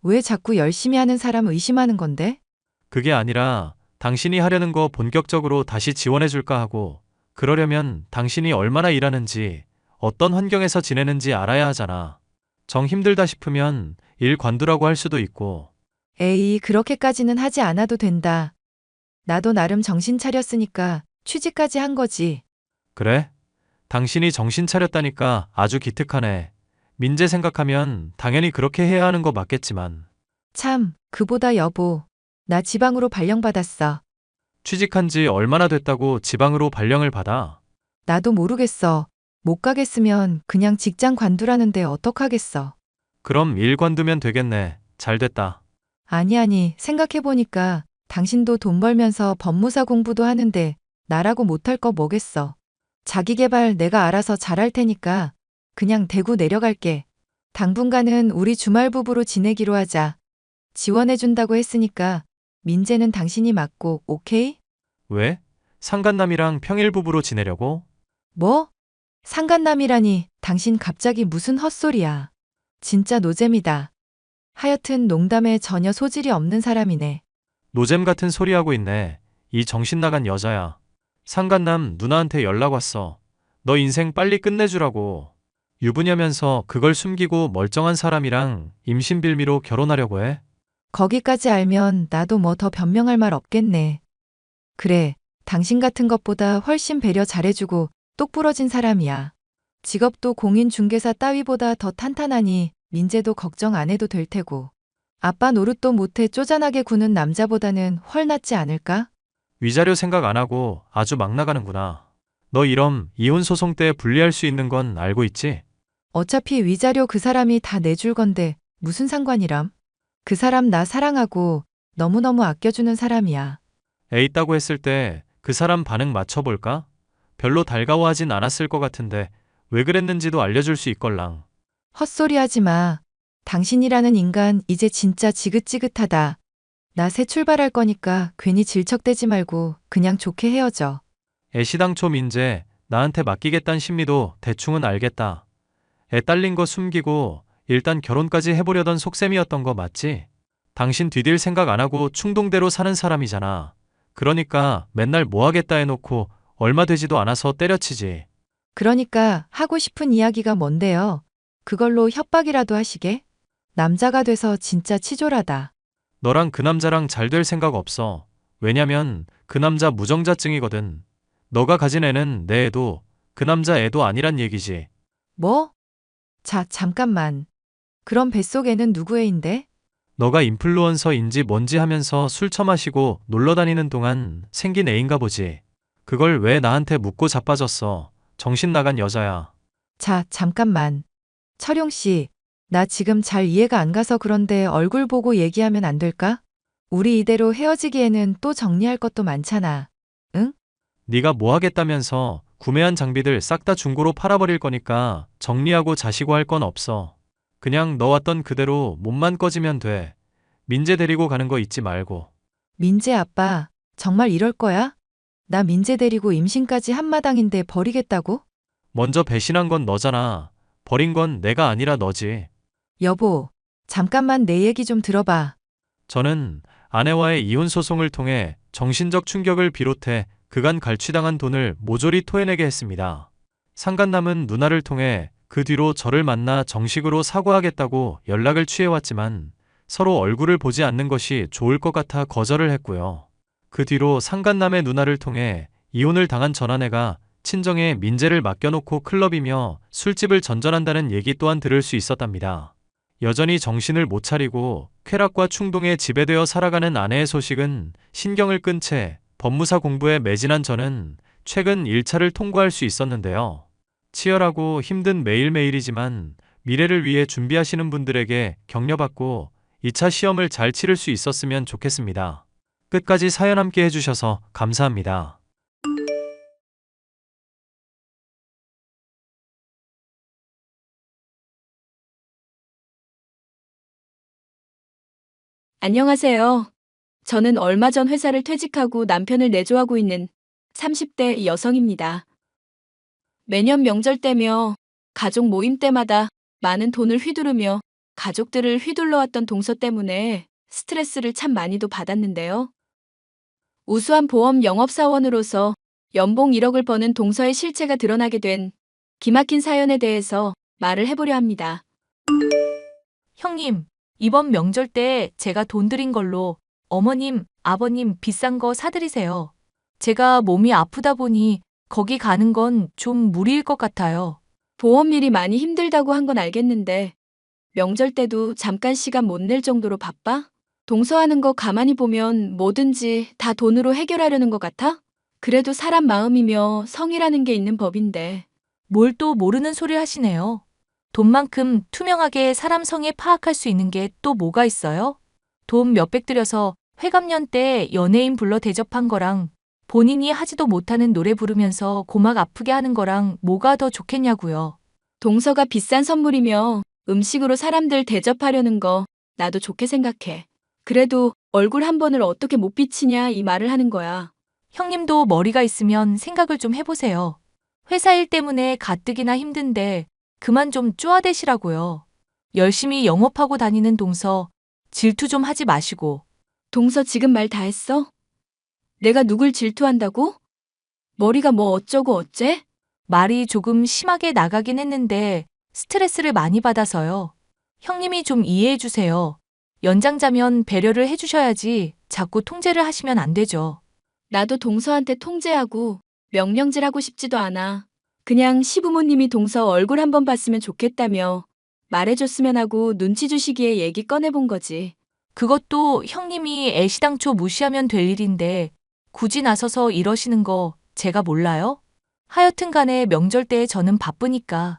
왜 자꾸 열심히 하는 사람 의심하는 건데? 그게 아니라 당신이 하려는 거 본격적으로 다시 지원해줄까 하고 그러려면 당신이 얼마나 일하는지 어떤 환경에서 지내는지 알아야 하잖아. 정 힘들다 싶으면 일 관두라고 할 수도 있고. 에이, 그렇게까지는 하지 않아도 된다. 나도 나름 정신 차렸으니까 취직까지 한 거지. 그래? 당신이 정신 차렸다니까 아주 기특하네. 민재 생각하면 당연히 그렇게 해야 하는 거 맞겠지만. 참, 그보다 여보. 나 지방으로 발령받았어. 취직한 지 얼마나 됐다고 지방으로 발령을 받아? 나도 모르겠어. 못 가겠으면 그냥 직장 관두라는데 어떡하겠어. 그럼 일 관두면 되겠네. 잘 됐다. 아니, 생각해보니까 당신도 돈 벌면서 법무사 공부도 하는데 나라고 못할 거 뭐겠어. 자기 개발 내가 알아서 잘할 테니까 그냥 대구 내려갈게. 당분간은 우리 주말 부부로 지내기로 하자. 지원해준다고 했으니까 민재는 당신이 맞고, 오케이? 왜? 상간남이랑 평일 부부로 지내려고? 뭐? 상간남이라니, 당신 갑자기 무슨 헛소리야. 진짜 노잼이다. 하여튼 농담에 전혀 소질이 없는 사람이네. 노잼 같은 소리 하고 있네. 이 정신 나간 여자야. 상간남 누나한테 연락 왔어. 너 인생 빨리 끝내주라고. 유부녀면서 그걸 숨기고 멀쩡한 사람이랑 임신 빌미로 결혼하려고 해? 거기까지 알면 나도 뭐 더 변명할 말 없겠네. 그래, 당신 같은 것보다 훨씬 배려 잘해주고 똑부러진 사람이야. 직업도 공인중개사 따위보다 더 탄탄하니 민재도 걱정 안 해도 될 테고. 아빠 노릇도 못해 쪼잔하게 구는 남자보다는 훨 낫지 않을까? 위자료 생각 안 하고 아주 막 나가는구나. 너 이럼 이혼 소송 때 불리할 수 있는 건 알고 있지? 어차피 위자료 그 사람이 다 내줄 건데 무슨 상관이람? 그 사람 나 사랑하고 너무너무 아껴주는 사람이야. 애 있다고 했을 때 그 사람 반응 맞춰볼까? 별로 달가워하진 않았을 것 같은데 왜 그랬는지도 알려줄 수 있걸랑. 헛소리 하지 마. 당신이라는 인간 이제 진짜 지긋지긋하다. 나 새 출발할 거니까 괜히 질척대지 말고 그냥 좋게 헤어져. 애시당초 민재 나한테 맡기겠다는 심리도 대충은 알겠다. 애 딸린 거 숨기고 일단 결혼까지 해보려던 속셈이었던 거 맞지? 당신 뒤딜 생각 안 하고 충동대로 사는 사람이잖아. 그러니까 맨날 뭐 하겠다 해놓고 얼마 되지도 않아서 때려치지. 그러니까 하고 싶은 이야기가 뭔데요? 그걸로 협박이라도 하시게? 남자가 돼서 진짜 치졸하다. 너랑 그 남자랑 잘 될 생각 없어. 왜냐면 그 남자 무정자증이거든. 너가 가진 애는 내 애도 그 남자 애도 아니란 얘기지. 뭐? 자, 잠깐만. 그럼 뱃속에는 누구 애인데? 너가 인플루언서인지 뭔지 하면서 술 처마시고 놀러 다니는 동안 생긴 애인가 보지. 그걸 왜 나한테 묻고 자빠졌어. 정신 나간 여자야. 자, 잠깐만. 철용 씨, 나 지금 잘 이해가 안 가서 그런데 얼굴 보고 얘기하면 안 될까? 우리 이대로 헤어지기에는 또 정리할 것도 많잖아. 네가 뭐 하겠다면서 구매한 장비들 싹 다 중고로 팔아버릴 거니까 정리하고 자시고 할 건 없어. 그냥 너 왔던 그대로 몸만 꺼지면 돼. 민재 데리고 가는 거 잊지 말고. 민재 아빠, 정말 이럴 거야? 나 민재 데리고 임신까지 한마당인데 버리겠다고? 먼저 배신한 건 너잖아. 버린 건 내가 아니라 너지. 여보, 잠깐만 내 얘기 좀 들어봐. 저는 아내와의 이혼 소송을 통해 정신적 충격을 비롯해 그간 갈취당한 돈을 모조리 토해내게 했습니다. 상간남은 누나를 통해 그 뒤로 저를 만나 정식으로 사과하겠다고 연락을 취해왔지만 서로 얼굴을 보지 않는 것이 좋을 것 같아 거절을 했고요. 그 뒤로 상간남의 누나를 통해 이혼을 당한 전 아내가 친정에 민재를 맡겨놓고 클럽이며 술집을 전전한다는 얘기 또한 들을 수 있었답니다. 여전히 정신을 못 차리고 쾌락과 충동에 지배되어 살아가는 아내의 소식은 신경을 끈 채 법무사 공부에 매진한 저는 최근 1차를 통과할 수 있었는데요. 치열하고 힘든 매일매일이지만 미래를 위해 준비하시는 분들에게 격려받고 2차 시험을 잘 치를 수 있었으면 좋겠습니다. 끝까지 사연 함께 해주셔서 감사합니다. 안녕하세요. 저는 얼마 전 회사를 퇴직하고 남편을 내조하고 있는 30대 여성입니다. 매년 명절 때며 가족 모임 때마다 많은 돈을 휘두르며 가족들을 휘둘러왔던 동서 때문에 스트레스를 참 많이도 받았는데요. 우수한 보험 영업사원으로서 연봉 1억을 버는 동서의 실체가 드러나게 된 기막힌 사연에 대해서 말을 해보려 합니다. 형님, 이번 명절 때 제가 돈 드린 걸로 어머님, 아버님 비싼 거 사드리세요. 제가 몸이 아프다 보니 거기 가는 건 좀 무리일 것 같아요. 보험일이 많이 힘들다고 한 건 알겠는데 명절 때도 잠깐 시간 못 낼 정도로 바빠? 동서하는 거 가만히 보면 뭐든지 다 돈으로 해결하려는 것 같아? 그래도 사람 마음이며 성이라는 게 있는 법인데. 뭘 또 모르는 소리 하시네요. 돈만큼 투명하게 사람 성에 파악할 수 있는 게 또 뭐가 있어요? 돈 몇백 들여서 회갑년 때 연예인 불러 대접한 거랑 본인이 하지도 못하는 노래 부르면서 고막 아프게 하는 거랑 뭐가 더 좋겠냐고요. 동서가 비싼 선물이며 음식으로 사람들 대접하려는 거 나도 좋게 생각해. 그래도 얼굴 한 번을 어떻게 못 비치냐 이 말을 하는 거야. 형님도 머리가 있으면 생각을 좀 해보세요. 회사 일 때문에 가뜩이나 힘든데 그만 좀 쪼아대시라고요. 열심히 영업하고 다니는 동서 질투 좀 하지 마시고. 동서 지금 말 다 했어? 내가 누굴 질투한다고? 머리가 뭐 어쩌고 어째? 말이 조금 심하게 나가긴 했는데 스트레스를 많이 받아서요. 형님이 좀 이해해 주세요. 연장자면 배려를 해주셔야지 자꾸 통제를 하시면 안 되죠. 나도 동서한테 통제하고 명령질하고 싶지도 않아. 그냥 시부모님이 동서 얼굴 한 번 봤으면 좋겠다며 말해줬으면 하고 눈치 주시기에 얘기 꺼내본 거지. 그것도 형님이 애시당초 무시하면 될 일인데 굳이 나서서 이러시는 거 제가 몰라요? 하여튼 간에 명절 때 저는 바쁘니까.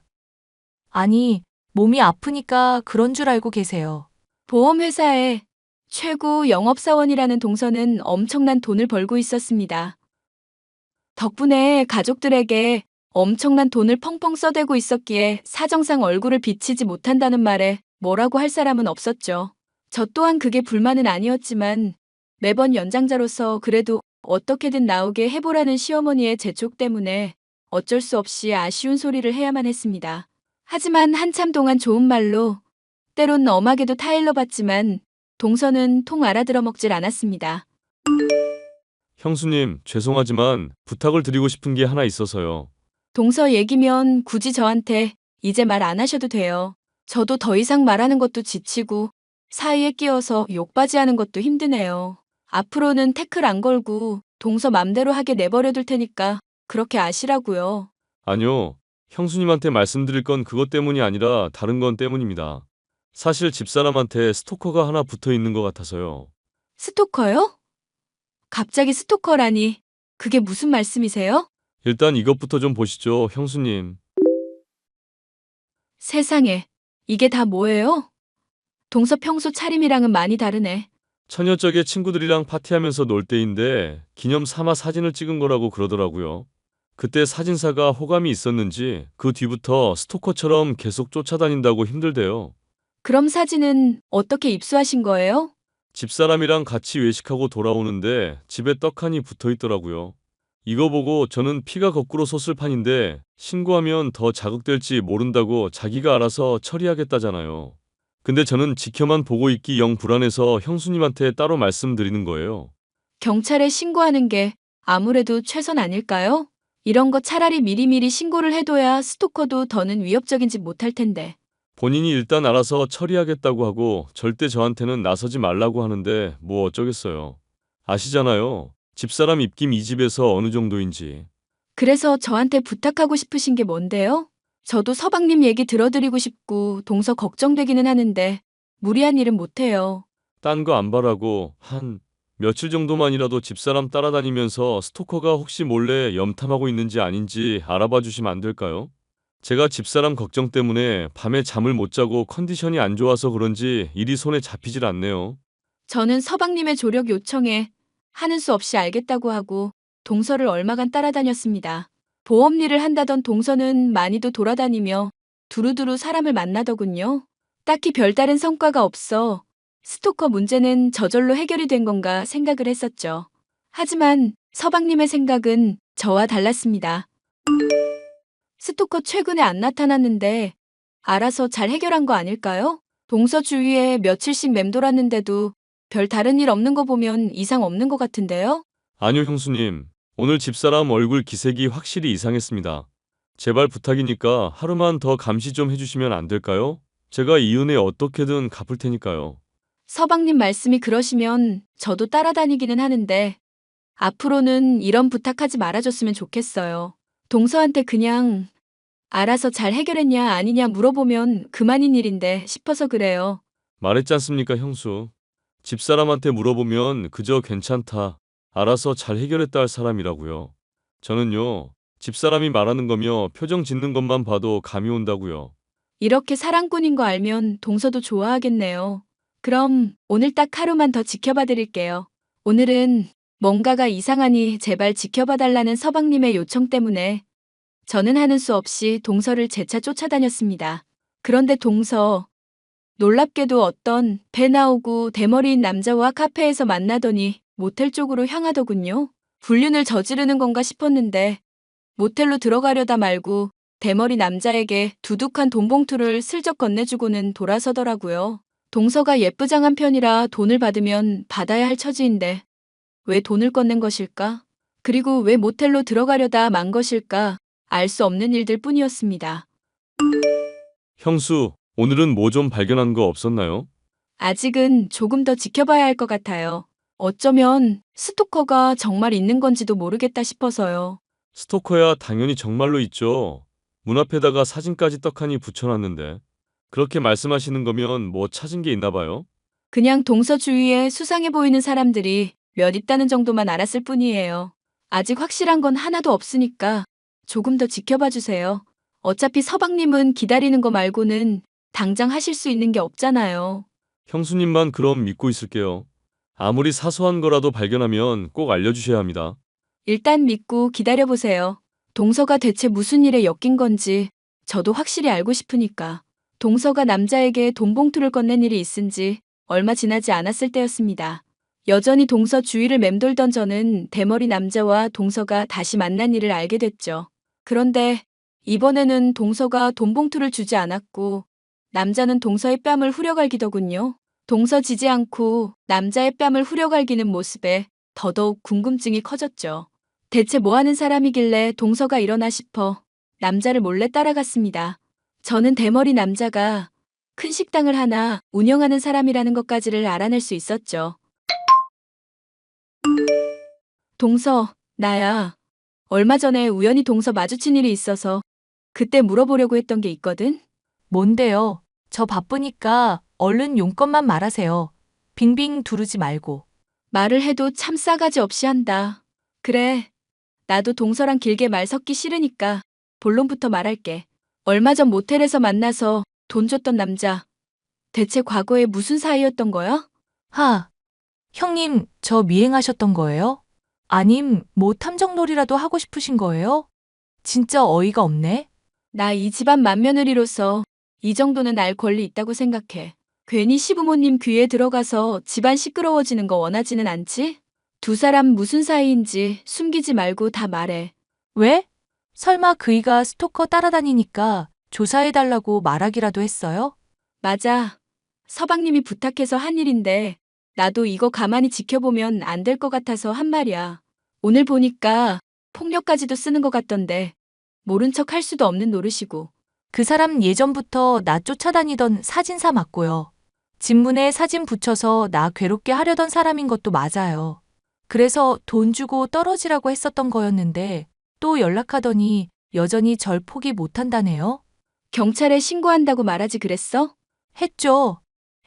아니, 몸이 아프니까 그런 줄 알고 계세요. 보험회사에 최고 영업사원이라는 동서는 엄청난 돈을 벌고 있었습니다. 덕분에 가족들에게 엄청난 돈을 펑펑 써대고 있었기에 사정상 얼굴을 비치지 못한다는 말에 뭐라고 할 사람은 없었죠. 저 또한 그게 불만은 아니었지만 매번 연장자로서 그래도 어떻게든 나오게 해보라는 시어머니의 재촉 때문에 어쩔 수 없이 아쉬운 소리를 해야만 했습니다. 하지만 한참 동안 좋은 말로 때론 엄하게도 타일러 봤지만 동서는 통 알아들어 먹질 않았습니다. 형수님, 죄송하지만 부탁을 드리고 싶은 게 하나 있어서요. 동서 얘기면 굳이 저한테 이제 말 안 하셔도 돼요. 저도 더 이상 말하는 것도 지치고 사이에 끼어서 욕바지 하는 것도 힘드네요. 앞으로는 태클 안 걸고 동서 맘대로 하게 내버려둘 테니까 그렇게 아시라고요. 아니요, 형수님한테 말씀드릴 건 그것 때문이 아니라 다른 건 때문입니다. 사실 집사람한테 스토커가 하나 붙어 있는 것 같아서요. 스토커요? 갑자기 스토커라니 그게 무슨 말씀이세요? 일단 이것부터 좀 보시죠, 형수님. 세상에, 이게 다 뭐예요? 동서 평소 차림이랑은 많이 다르네. 처녀적에 친구들이랑 파티하면서 놀 때인데 기념 삼아 사진을 찍은 거라고 그러더라고요. 그때 사진사가 호감이 있었는지 그 뒤부터 스토커처럼 계속 쫓아다닌다고 힘들대요. 그럼 사진은 어떻게 입수하신 거예요? 집사람이랑 같이 외식하고 돌아오는데 집에 떡하니 붙어 있더라고요. 이거 보고 저는 피가 거꾸로 솟을 판인데 신고하면 더 자극될지 모른다고 자기가 알아서 처리하겠다잖아요. 근데 저는 지켜만 보고 있기 영 불안해서 형수님한테 따로 말씀드리는 거예요. 경찰에 신고하는 게 아무래도 최선 아닐까요? 이런 거 차라리 미리미리 신고를 해둬야 스토커도 더는 위협적인지 못할 텐데. 본인이 일단 알아서 처리하겠다고 하고 절대 저한테는 나서지 말라고 하는데 뭐 어쩌겠어요. 아시잖아요. 집사람 입김 이 집에서 어느 정도인지. 그래서 저한테 부탁하고 싶으신 게 뭔데요? 저도 서방님 얘기 들어드리고 싶고 동서 걱정되기는 하는데 무리한 일은 못해요. 딴 거 안 바라고 한 며칠 정도만이라도 집사람 따라다니면서 스토커가 혹시 몰래 염탐하고 있는지 아닌지 알아봐 주시면 안 될까요? 제가 집사람 걱정 때문에 밤에 잠을 못 자고 컨디션이 안 좋아서 그런지 일이 손에 잡히질 않네요. 저는 서방님의 조력 요청에 하는 수 없이 알겠다고 하고 동서를 얼마간 따라다녔습니다. 보험 일을 한다던 동서는 많이도 돌아다니며 두루두루 사람을 만나더군요. 딱히 별다른 성과가 없어 스토커 문제는 저절로 해결이 된 건가 생각을 했었죠. 하지만 서방님의 생각은 저와 달랐습니다. 스토커 최근에 안 나타났는데 알아서 잘 해결한 거 아닐까요? 동서 주위에 며칠씩 맴돌았는데도 별 다른 일 없는 거 보면 이상 없는 것 같은데요? 아니요, 형수님. 오늘 집사람 얼굴 기색이 확실히 이상했습니다. 제발 부탁이니까 하루만 더 감시 좀 해주시면 안 될까요? 제가 이 은혜 어떻게든 갚을 테니까요. 서방님 말씀이 그러시면 저도 따라다니기는 하는데 앞으로는 이런 부탁하지 말아줬으면 좋겠어요. 동서한테 그냥 알아서 잘 해결했냐 아니냐 물어보면 그만인 일인데 싶어서 그래요. 말했지 않습니까, 형수. 집사람한테 물어보면 그저 괜찮다. 알아서 잘 해결했다 할 사람이라고요. 저는요, 집사람이 말하는 거며 표정 짓는 것만 봐도 감이 온다고요. 이렇게 사랑꾼인 거 알면 동서도 좋아하겠네요. 그럼 오늘 딱 하루만 더 지켜봐 드릴게요. 오늘은 뭔가가 이상하니 제발 지켜봐 달라는 서방님의 요청 때문에 저는 하는 수 없이 동서를 재차 쫓아다녔습니다. 그런데 동서, 놀랍게도 어떤 배 나오고 대머리인 남자와 카페에서 만나더니 모텔 쪽으로 향하더군요. 불륜을 저지르는 건가 싶었는데 모텔로 들어가려다 말고 대머리 남자에게 두둑한 돈 봉투를 슬쩍 건네주고는 돌아서더라고요. 동서가 예쁘장한 편이라 돈을 받으면 받아야 할 처지인데 왜 돈을 건넨 것일까? 그리고 왜 모텔로 들어가려다 만 것일까? 알 수 없는 일들 뿐이었습니다. 형수, 오늘은 뭐 좀 발견한 거 없었나요? 아직은 조금 더 지켜봐야 할 것 같아요. 어쩌면 스토커가 정말 있는 건지도 모르겠다 싶어서요. 스토커야 당연히 정말로 있죠. 문 앞에다가 사진까지 떡하니 붙여놨는데. 그렇게 말씀하시는 거면 뭐 찾은 게 있나 봐요? 그냥 동서 주위에 수상해 보이는 사람들이 몇 있다는 정도만 알았을 뿐이에요. 아직 확실한 건 하나도 없으니까 조금 더 지켜봐 주세요. 어차피 서방님은 기다리는 거 말고는 당장 하실 수 있는 게 없잖아요. 형수님만 그럼 믿고 있을게요. 아무리 사소한 거라도 발견하면 꼭 알려주셔야 합니다. 일단 믿고 기다려보세요. 동서가 대체 무슨 일에 엮인 건지 저도 확실히 알고 싶으니까. 동서가 남자에게 돈 봉투를 건넨 일이 있은지 얼마 지나지 않았을 때였습니다. 여전히 동서 주위를 맴돌던 저는 대머리 남자와 동서가 다시 만난 일을 알게 됐죠. 그런데 이번에는 동서가 돈 봉투를 주지 않았고 남자는 동서의 뺨을 후려갈기더군요. 동서 지지 않고 남자의 뺨을 후려갈기는 모습에 더더욱 궁금증이 커졌죠. 대체 뭐 하는 사람이길래 동서가 이러나 싶어 남자를 몰래 따라갔습니다. 저는 대머리 남자가 큰 식당을 하나 운영하는 사람이라는 것까지를 알아낼 수 있었죠. 동서, 나야. 얼마 전에 우연히 동서 마주친 일이 있어서 그때 물어보려고 했던 게 있거든? 뭔데요? 저 바쁘니까 얼른 용건만 말하세요. 빙빙 두르지 말고. 말을 해도 참 싸가지 없이 한다. 그래, 나도 동서랑 길게 말 섞기 싫으니까 본론부터 말할게. 얼마 전 모텔에서 만나서 돈 줬던 남자. 대체 과거에 무슨 사이였던 거야? 형님, 저 미행하셨던 거예요? 아님, 뭐 탐정놀이라도 하고 싶으신 거예요? 진짜 어이가 없네. 나 이 집안 맏며느리로서 이 정도는 알 권리 있다고 생각해. 괜히 시부모님 귀에 들어가서 집안 시끄러워지는 거 원하지는 않지? 두 사람 무슨 사이인지 숨기지 말고 다 말해. 왜? 설마 그이가 스토커 따라다니니까 조사해달라고 말하기라도 했어요? 맞아. 서방님이 부탁해서 한 일인데 나도 이거 가만히 지켜보면 안 될 것 같아서 한 말이야. 오늘 보니까 폭력까지도 쓰는 것 같던데 모른 척 할 수도 없는 노릇이고. 그 사람 예전부터 나 쫓아다니던 사진사 맞고요. 집문에 사진 붙여서 나 괴롭게 하려던 사람인 것도 맞아요. 그래서 돈 주고 떨어지라고 했었던 거였는데 또 연락하더니 여전히 절 포기 못한다네요. 경찰에 신고한다고 말하지 그랬어? 했죠.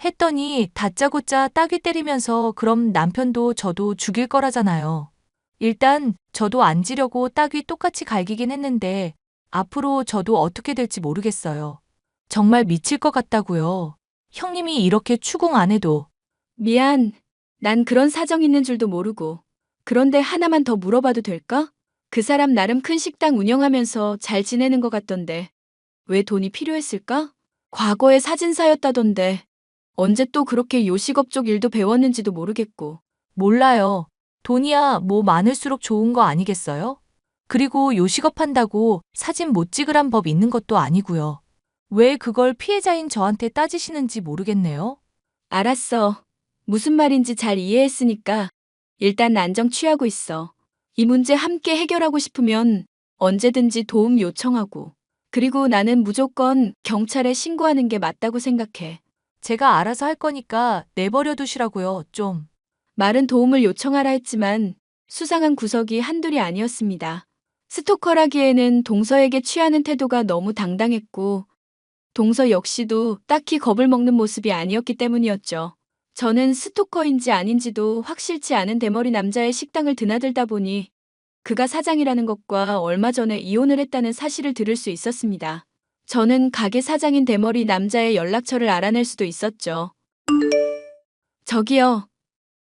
했더니 다짜고짜 따귀 때리면서 그럼 남편도 저도 죽일 거라잖아요. 일단 저도 안 지려고 따귀 똑같이 갈기긴 했는데 앞으로 저도 어떻게 될지 모르겠어요. 정말 미칠 것 같다고요. 형님이 이렇게 추궁 안 해도. 미안. 난 그런 사정 있는 줄도 모르고. 그런데 하나만 더 물어봐도 될까? 그 사람 나름 큰 식당 운영하면서 잘 지내는 것 같던데 왜 돈이 필요했을까? 과거에 사진사였다던데 언제 또 그렇게 요식업 쪽 일도 배웠는지도 모르겠고. 몰라요. 돈이야 뭐 많을수록 좋은 거 아니겠어요? 그리고 요식업 한다고 사진 못 찍으란 법 있는 것도 아니고요. 왜 그걸 피해자인 저한테 따지시는지 모르겠네요. 알았어. 무슨 말인지 잘 이해했으니까 일단 안정 취하고 있어. 이 문제 함께 해결하고 싶으면 언제든지 도움 요청하고. 그리고 나는 무조건 경찰에 신고하는 게 맞다고 생각해. 제가 알아서 할 거니까 내버려 두시라고요, 좀. 말은 도움을 요청하라 했지만 수상한 구석이 한둘이 아니었습니다. 스토커라기에는 동서에게 취하는 태도가 너무 당당했고 동서 역시도 딱히 겁을 먹는 모습이 아니었기 때문이었죠. 저는 스토커인지 아닌지도 확실치 않은 대머리 남자의 식당을 드나들다 보니 그가 사장이라는 것과 얼마 전에 이혼을 했다는 사실을 들을 수 있었습니다. 저는 가게 사장인 대머리 남자의 연락처를 알아낼 수도 있었죠. 저기요.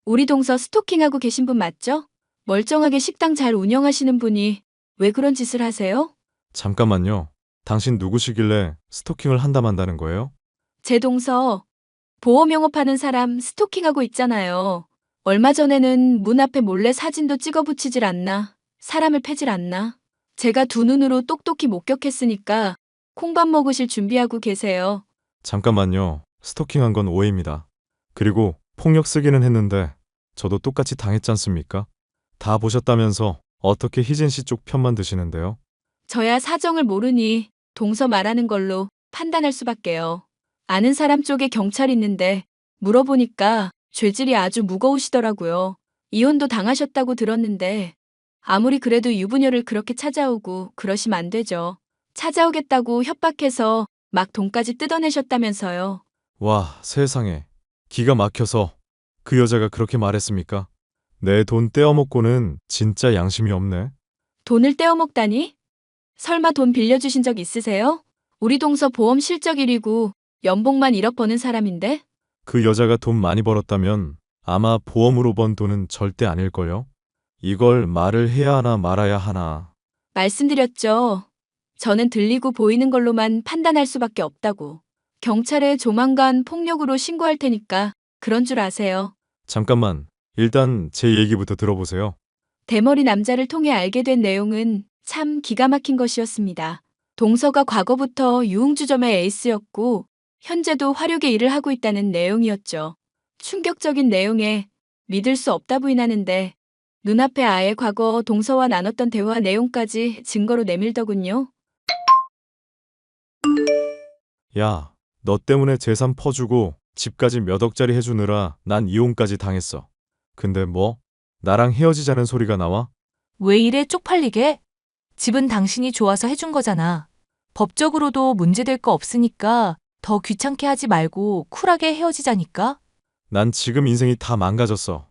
우리 동서 스토킹하고 계신 분 맞죠? 멀쩡하게 식당 잘 운영하시는 분이 왜 그런 짓을 하세요? 잠깐만요. 당신 누구시길래 스토킹을 한다 만다는 거예요? 제 동서 보험 영업하는 사람 스토킹하고 있잖아요. 얼마 전에는 문 앞에 몰래 사진도 찍어 붙이질 않나, 사람을 패질 않나. 제가 두 눈으로 똑똑히 목격했으니까 콩밥 먹으실 준비하고 계세요. 잠깐만요. 스토킹한 건 오해입니다. 그리고 폭력 쓰기는 했는데 저도 똑같이 당했지 않습니까? 다 보셨다면서 어떻게 희진 씨 쪽 편만 드시는데요? 저야 사정을 모르니 동서 말하는 걸로 판단할 수밖에요. 아는 사람 쪽에 경찰 있는데 물어보니까 죄질이 아주 무거우시더라고요. 이혼도 당하셨다고 들었는데 아무리 그래도 유부녀를 그렇게 찾아오고 그러시면 안 되죠. 찾아오겠다고 협박해서 막 돈까지 뜯어내셨다면서요. 와, 세상에. 기가 막혀서 그 여자가 그렇게 말했습니까? 내 돈 떼어먹고는 진짜 양심이 없네. 돈을 떼어먹다니? 설마 돈 빌려주신 적 있으세요? 우리 동서 보험 실적 1위고 연봉만 1억 버는 사람인데? 그 여자가 돈 많이 벌었다면 아마 보험으로 번 돈은 절대 아닐걸요? 이걸 말을 해야 하나 말아야 하나. 말씀드렸죠. 저는 들리고 보이는 걸로만 판단할 수밖에 없다고. 경찰에 조만간 폭력으로 신고할 테니까 그런 줄 아세요. 잠깐만, 일단 제 얘기부터 들어보세요. 대머리 남자를 통해 알게 된 내용은 참 기가 막힌 것이었습니다. 동서가 과거부터 유흥주점의 에이스였고 현재도 화력의 일을 하고 있다는 내용이었죠. 충격적인 내용에 믿을 수 없다 부인하는데 눈앞에 아예 과거 동서와 나눴던 대화 내용까지 증거로 내밀더군요. 야, 너 때문에 재산 퍼주고 집까지 몇 억짜리 해주느라 난 이혼까지 당했어. 근데 뭐? 나랑 헤어지자는 소리가 나와? 왜 이래 쪽팔리게? 집은 당신이 좋아서 해준 거잖아. 법적으로도 문제될 거 없으니까 더 귀찮게 하지 말고 쿨하게 헤어지자니까? 난 지금 인생이 다 망가졌어.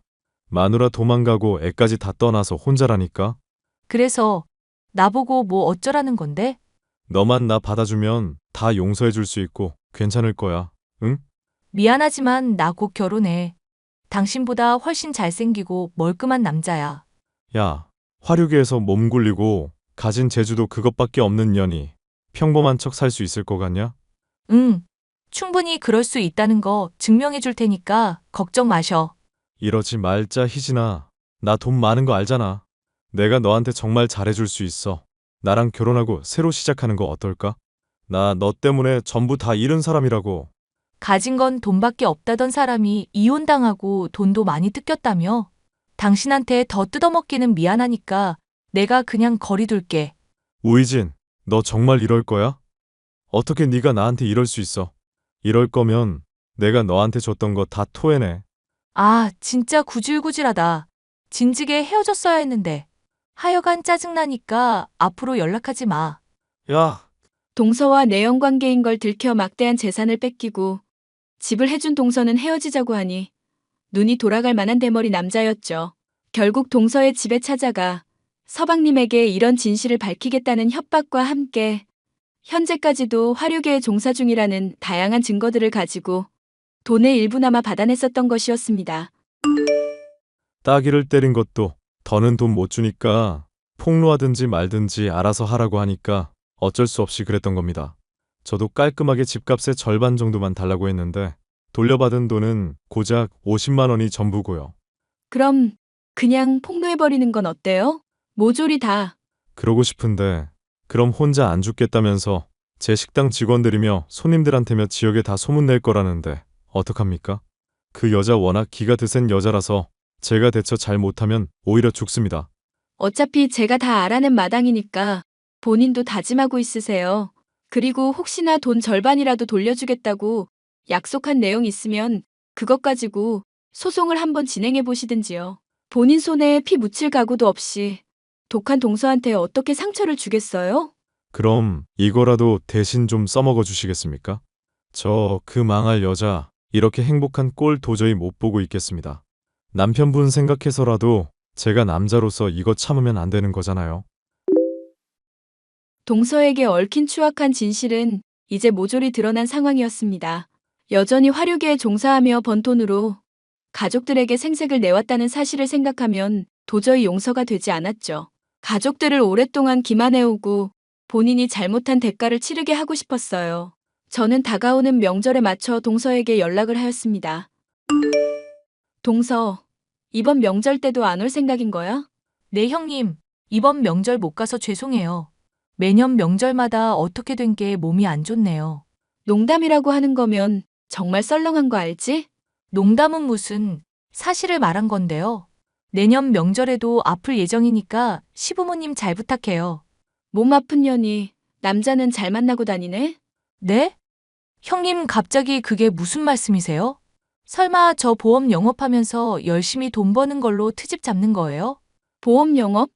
마누라 도망가고 애까지 다 떠나서 혼자라니까? 그래서 나보고 뭐 어쩌라는 건데? 너만 나 받아주면 다 용서해 줄 수 있고 괜찮을 거야. 응? 미안하지만 나 곧 결혼해. 당신보다 훨씬 잘생기고 멀끔한 남자야. 야, 화류계에서 몸 굴리고 가진 재주도 그것밖에 없는 년이 평범한 척 살 수 있을 것 같냐? 응, 충분히 그럴 수 있다는 거 증명해 줄 테니까 걱정 마셔. 이러지 말자, 희진아. 나 돈 많은 거 알잖아. 내가 너한테 정말 잘해줄 수 있어. 나랑 결혼하고 새로 시작하는 거 어떨까? 나 너 때문에 전부 다 잃은 사람이라고. 가진 건 돈밖에 없다던 사람이 이혼당하고 돈도 많이 뜯겼다며? 당신한테 더 뜯어먹기는 미안하니까 내가 그냥 거리 둘게. 우희진, 너 정말 이럴 거야? 어떻게 네가 나한테 이럴 수 있어? 이럴 거면 내가 너한테 줬던 거 다 토해내. 아, 진짜 구질구질하다. 진즉에 헤어졌어야 했는데. 하여간 짜증나니까 앞으로 연락하지 마. 야, 동서와 내연 관계인 걸 들켜 막대한 재산을 뺏기고 집을 해준 동서는 헤어지자고 하니 눈이 돌아갈 만한 대머리 남자였죠. 결국 동서의 집에 찾아가 서방님에게 이런 진실을 밝히겠다는 협박과 함께 현재까지도 화류계에 종사 중이라는 다양한 증거들을 가지고 돈의 일부나마 받아냈었던 것이었습니다. 따귀를 때린 것도 더는 돈 못 주니까 폭로하든지 말든지 알아서 하라고 하니까 어쩔 수 없이 그랬던 겁니다. 저도 깔끔하게 집값의 절반 정도만 달라고 했는데 돌려받은 돈은 고작 50만 원이 전부고요. 그럼 그냥 폭로해버리는 건 어때요? 모조리 다. 그러고 싶은데 그럼 혼자 안 죽겠다면서 제 식당 직원들이며 손님들한테며 지역에 다 소문낼 거라는데 어떡합니까? 그 여자 워낙 기가 드센 여자라서 제가 대처 잘 못하면 오히려 죽습니다. 어차피 제가 다 알아낸 마당이니까 본인도 다짐하고 있으세요. 그리고 혹시나 돈 절반이라도 돌려주겠다고 약속한 내용 있으면 그것 가지고 소송을 한번 진행해 보시든지요. 본인 손에 피 묻힐 각오도 없이 독한 동서한테 어떻게 상처를 주겠어요? 그럼 이거라도 대신 좀 써먹어 주시겠습니까? 저 그 망할 여자 이렇게 행복한 꼴 도저히 못 보고 있겠습니다. 남편분 생각해서라도 제가 남자로서 이거 참으면 안 되는 거잖아요. 동서에게 얽힌 추악한 진실은 이제 모조리 드러난 상황이었습니다. 여전히 화류계에 종사하며 번 돈으로 가족들에게 생색을 내왔다는 사실을 생각하면 도저히 용서가 되지 않았죠. 가족들을 오랫동안 기만해오고 본인이 잘못한 대가를 치르게 하고 싶었어요. 저는 다가오는 명절에 맞춰 동서에게 연락을 하였습니다. 동서, 이번 명절 때도 안 올 생각인 거야? 네, 형님. 이번 명절 못 가서 죄송해요. 매년 명절마다 어떻게 된 게 몸이 안 좋네요. 농담이라고 하는 거면 정말 썰렁한 거 알지? 농담은 무슨 사실을 말한 건데요. 내년 명절에도 아플 예정이니까 시부모님 잘 부탁해요. 몸 아픈 년이 남자는 잘 만나고 다니네? 네? 형님 갑자기 그게 무슨 말씀이세요? 설마 저 보험 영업하면서 열심히 돈 버는 걸로 트집 잡는 거예요? 보험 영업?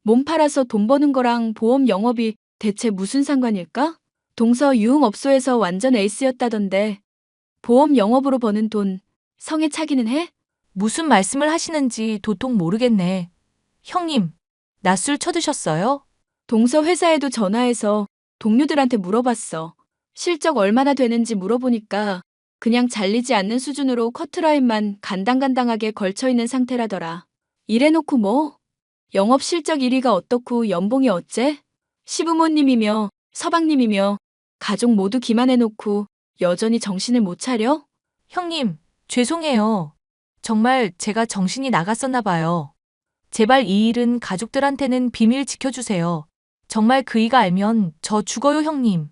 몸 팔아서 돈 버는 거랑 보험 영업이 대체 무슨 상관일까? 동서 유흥업소에서 완전 에이스였다던데 보험 영업으로 버는 돈 성에 차기는 해? 무슨 말씀을 하시는지 도통 모르겠네. 형님, 낮술 쳐드셨어요? 동서 회사에도 전화해서 동료들한테 물어봤어. 실적 얼마나 되는지 물어보니까 그냥 잘리지 않는 수준으로 커트라인만 간당간당하게 걸쳐있는 상태라더라. 이래놓고 뭐? 영업 실적 1위가 어떻고 연봉이 어째? 시부모님이며 서방님이며 가족 모두 기만해놓고 여전히 정신을 못 차려? 형님, 죄송해요. 정말 제가 정신이 나갔었나 봐요. 제발 이 일은 가족들한테는 비밀 지켜주세요. 정말 그이가 알면 저 죽어요, 형님.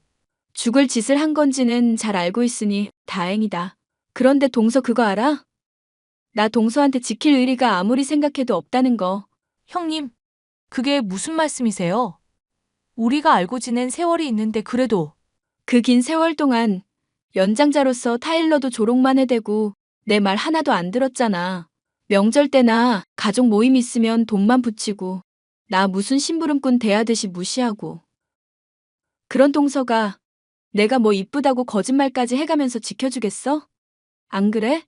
죽을 짓을 한 건지는 잘 알고 있으니 다행이다. 그런데 동서 그거 알아? 나 동서한테 지킬 의리가 아무리 생각해도 없다는 거. 형님, 그게 무슨 말씀이세요? 우리가 알고 지낸 세월이 있는데 그래도 그 긴 세월 동안 연장자로서 타일러도 조롱만 해대고 내 말 하나도 안 들었잖아. 명절 때나 가족 모임 있으면 돈만 붙이고 나 무슨 심부름꾼 대하듯이 무시하고. 그런 동서가 내가 뭐 이쁘다고 거짓말까지 해가면서 지켜주겠어? 안 그래?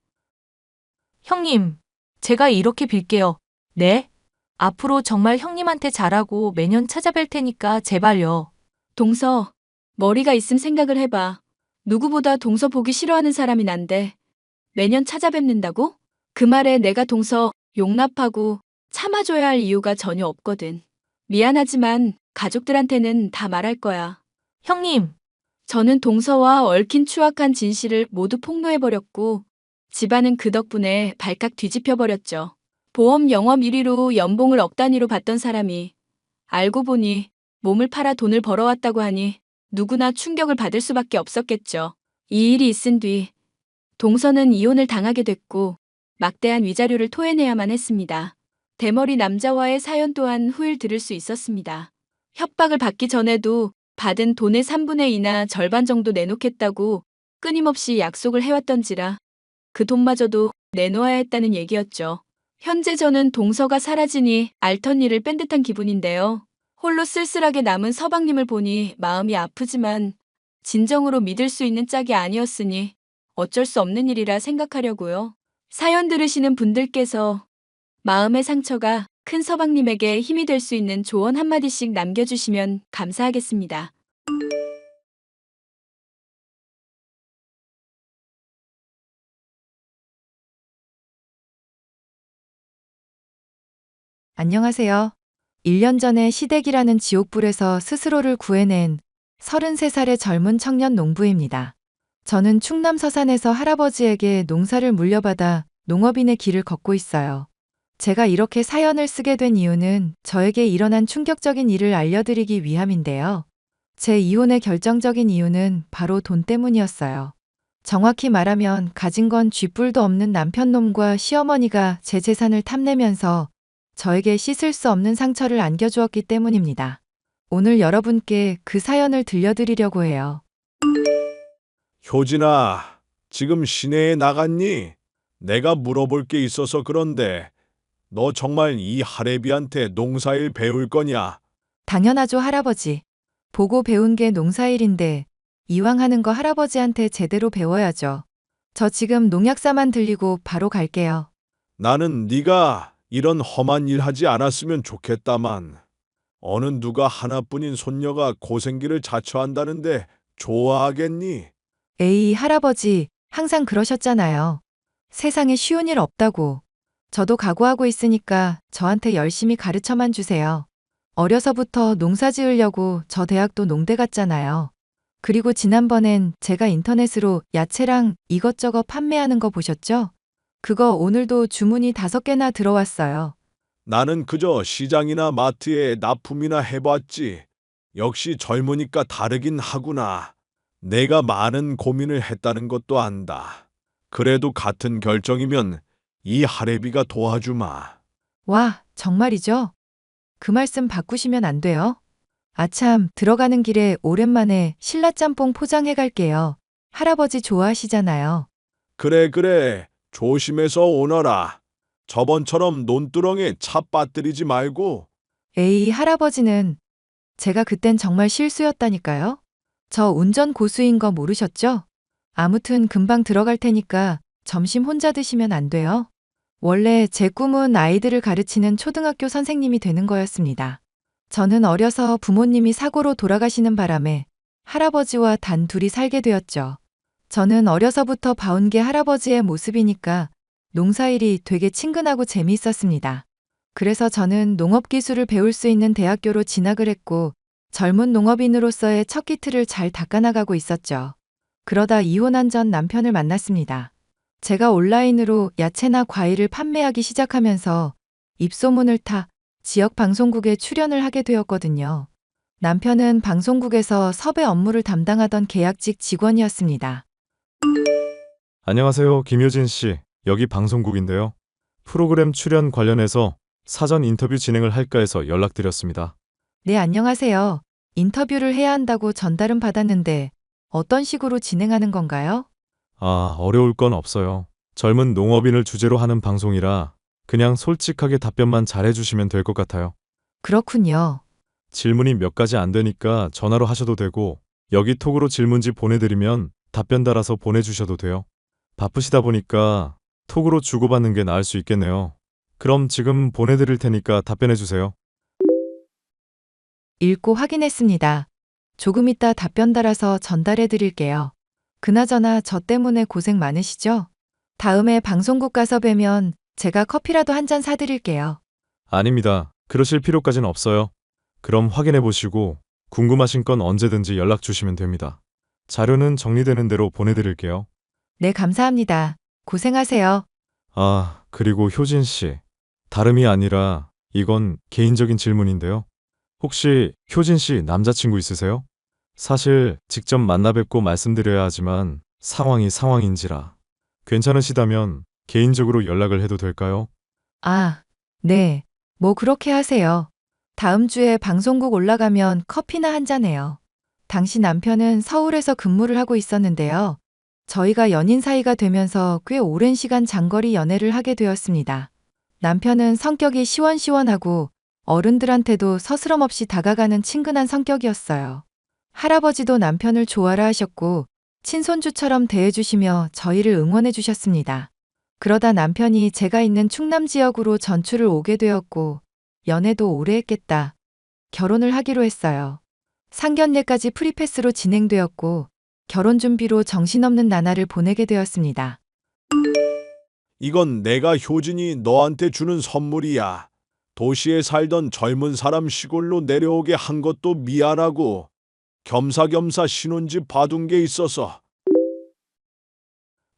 형님, 제가 이렇게 빌게요. 네? 앞으로 정말 형님한테 잘하고 매년 찾아뵐 테니까 제발요. 동서, 머리가 있음 생각을 해봐. 누구보다 동서 보기 싫어하는 사람이 난데 매년 찾아뵙는다고? 그 말에 내가 동서 용납하고 참아줘야 할 이유가 전혀 없거든. 미안하지만 가족들한테는 다 말할 거야. 형님, 저는 동서와 얽힌 추악한 진실을 모두 폭로해버렸고 집안은 그 덕분에 발칵 뒤집혀버렸죠. 보험 영업 1위로 연봉을 억 단위로 받던 사람이 알고 보니 몸을 팔아 돈을 벌어왔다고 하니 누구나 충격을 받을 수밖에 없었겠죠. 이 일이 있은 뒤 동서는 이혼을 당하게 됐고 막대한 위자료를 토해내야만 했습니다. 대머리 남자와의 사연 또한 후일 들을 수 있었습니다. 협박을 받기 전에도 받은 돈의 3분의 2나 절반 정도 내놓겠다고 끊임없이 약속을 해왔던지라 그 돈마저도 내놓아야 했다는 얘기였죠. 현재 저는 동서가 사라지니 알턴 일을 뺀 듯한 기분인데요. 홀로 쓸쓸하게 남은 서방님을 보니 마음이 아프지만 진정으로 믿을 수 있는 짝이 아니었으니 어쩔 수 없는 일이라 생각하려고요. 사연 들으시는 분들께서 마음의 상처가 큰 서방님에게 힘이 될 수 있는 조언 한마디씩 남겨주시면 감사하겠습니다. 안녕하세요. 1년 전에 시댁이라는 지옥불에서 스스로를 구해낸 33살의 젊은 청년 농부입니다. 저는 충남 서산에서 할아버지에게 농사를 물려받아 농업인의 길을 걷고 있어요. 제가 이렇게 사연을 쓰게 된 이유는 저에게 일어난 충격적인 일을 알려드리기 위함인데요. 제 이혼의 결정적인 이유는 바로 돈 때문이었어요. 정확히 말하면 가진 건 쥐뿔도 없는 남편놈과 시어머니가 제 재산을 탐내면서 저에게 씻을 수 없는 상처를 안겨주었기 때문입니다. 오늘 여러분께 그 사연을 들려드리려고 해요. 효진아, 지금 시내에 나갔니? 내가 물어볼 게 있어서 그런데 너 정말 이 할애비한테 농사일 배울 거냐? 당연하죠, 할아버지. 보고 배운 게 농사일인데 이왕 하는 거 할아버지한테 제대로 배워야죠. 저 지금 농약사만 들리고 바로 갈게요. 나는 네가 이런 험한 일 하지 않았으면 좋겠다만 어느 누가 하나뿐인 손녀가 고생길을 자처한다는데 좋아하겠니? 에이, 할아버지, 항상 그러셨잖아요. 세상에 쉬운 일 없다고. 저도 각오하고 있으니까 저한테 열심히 가르쳐만 주세요. 어려서부터 농사 지으려고 저 대학도 농대 갔잖아요. 그리고 지난번엔 제가 인터넷으로 야채랑 이것저것 판매하는 거 보셨죠? 그거 오늘도 주문이 5개나 들어왔어요. 나는 그저 시장이나 마트에 납품이나 해봤지. 역시 젊으니까 다르긴 하구나. 내가 많은 고민을 했다는 것도 안다. 그래도 같은 결정이면 이 할애비가 도와주마. 와, 정말이죠? 그 말씀 바꾸시면 안 돼요? 아참, 들어가는 길에 오랜만에 신라짬뽕 포장해 갈게요. 할아버지 좋아하시잖아요. 그래. 조심해서 오너라. 저번처럼 논두렁에 차 빠뜨리지 말고. 에이, 할아버지는 제가 그땐 정말 실수였다니까요. 저 운전 고수인 거 모르셨죠? 아무튼 금방 들어갈 테니까 점심 혼자 드시면 안 돼요. 원래 제 꿈은 아이들을 가르치는 초등학교 선생님이 되는 거였습니다. 저는 어려서 부모님이 사고로 돌아가시는 바람에 할아버지와 단 둘이 살게 되었죠. 저는 어려서부터 봐온 게 할아버지의 모습이니까 농사일이 되게 친근하고 재미있었습니다. 그래서 저는 농업기술을 배울 수 있는 대학교로 진학을 했고 젊은 농업인으로서의 첫 기틀을 잘 닦아나가고 있었죠. 그러다 이혼한 전 남편을 만났습니다. 제가 온라인으로 야채나 과일을 판매하기 시작하면서 입소문을 타 지역 방송국에 출연을 하게 되었거든요. 남편은 방송국에서 섭외 업무를 담당하던 계약직 직원이었습니다. 안녕하세요, 김효진 씨. 여기 방송국인데요. 프로그램 출연 관련해서 사전 인터뷰 진행을 할까 해서 연락드렸습니다. 네, 안녕하세요. 인터뷰를 해야 한다고 전달은 받았는데 어떤 식으로 진행하는 건가요? 어려울 건 없어요. 젊은 농업인을 주제로 하는 방송이라 그냥 솔직하게 답변만 잘해주시면 될 것 같아요. 그렇군요. 질문이 몇 가지 안 되니까 전화로 하셔도 되고 여기 톡으로 질문지 보내드리면 답변 달아서 보내주셔도 돼요. 바쁘시다 보니까 톡으로 주고받는 게 나을 수 있겠네요. 그럼 지금 보내드릴 테니까 답변해주세요. 읽고 확인했습니다. 조금 이따 답변 달아서 전달해 드릴게요. 그나저나 저 때문에 고생 많으시죠? 다음에 방송국 가서 뵈면 제가 커피라도 한 잔 사드릴게요. 아닙니다. 그러실 필요까지는 없어요. 그럼 확인해 보시고 궁금하신 건 언제든지 연락 주시면 됩니다. 자료는 정리되는 대로 보내드릴게요. 네, 감사합니다. 고생하세요. 그리고 효진 씨. 다름이 아니라 이건 개인적인 질문인데요. 혹시 효진 씨 남자친구 있으세요? 사실 직접 만나 뵙고 말씀드려야 하지만 상황이 상황인지라. 괜찮으시다면 개인적으로 연락을 해도 될까요? 네. 뭐 그렇게 하세요. 다음 주에 방송국 올라가면 커피나 한 잔 해요. 당시 남편은 서울에서 근무를 하고 있었는데요. 저희가 연인 사이가 되면서 꽤 오랜 시간 장거리 연애를 하게 되었습니다. 남편은 성격이 시원시원하고 어른들한테도 서스럼 없이 다가가는 친근한 성격이었어요. 할아버지도 남편을 좋아라 하셨고 친손주처럼 대해주시며 저희를 응원해 주셨습니다. 그러다 남편이 제가 있는 충남 지역으로 전출을 오게 되었고 연애도 오래 했겠다. 결혼을 하기로 했어요. 상견례까지 프리패스로 진행되었고 결혼 준비로 정신없는 나날을 보내게 되었습니다. 이건 내가 효진이 너한테 주는 선물이야. 도시에 살던 젊은 사람 시골로 내려오게 한 것도 미안하고 겸사겸사 신혼집 봐둔 게 있어서.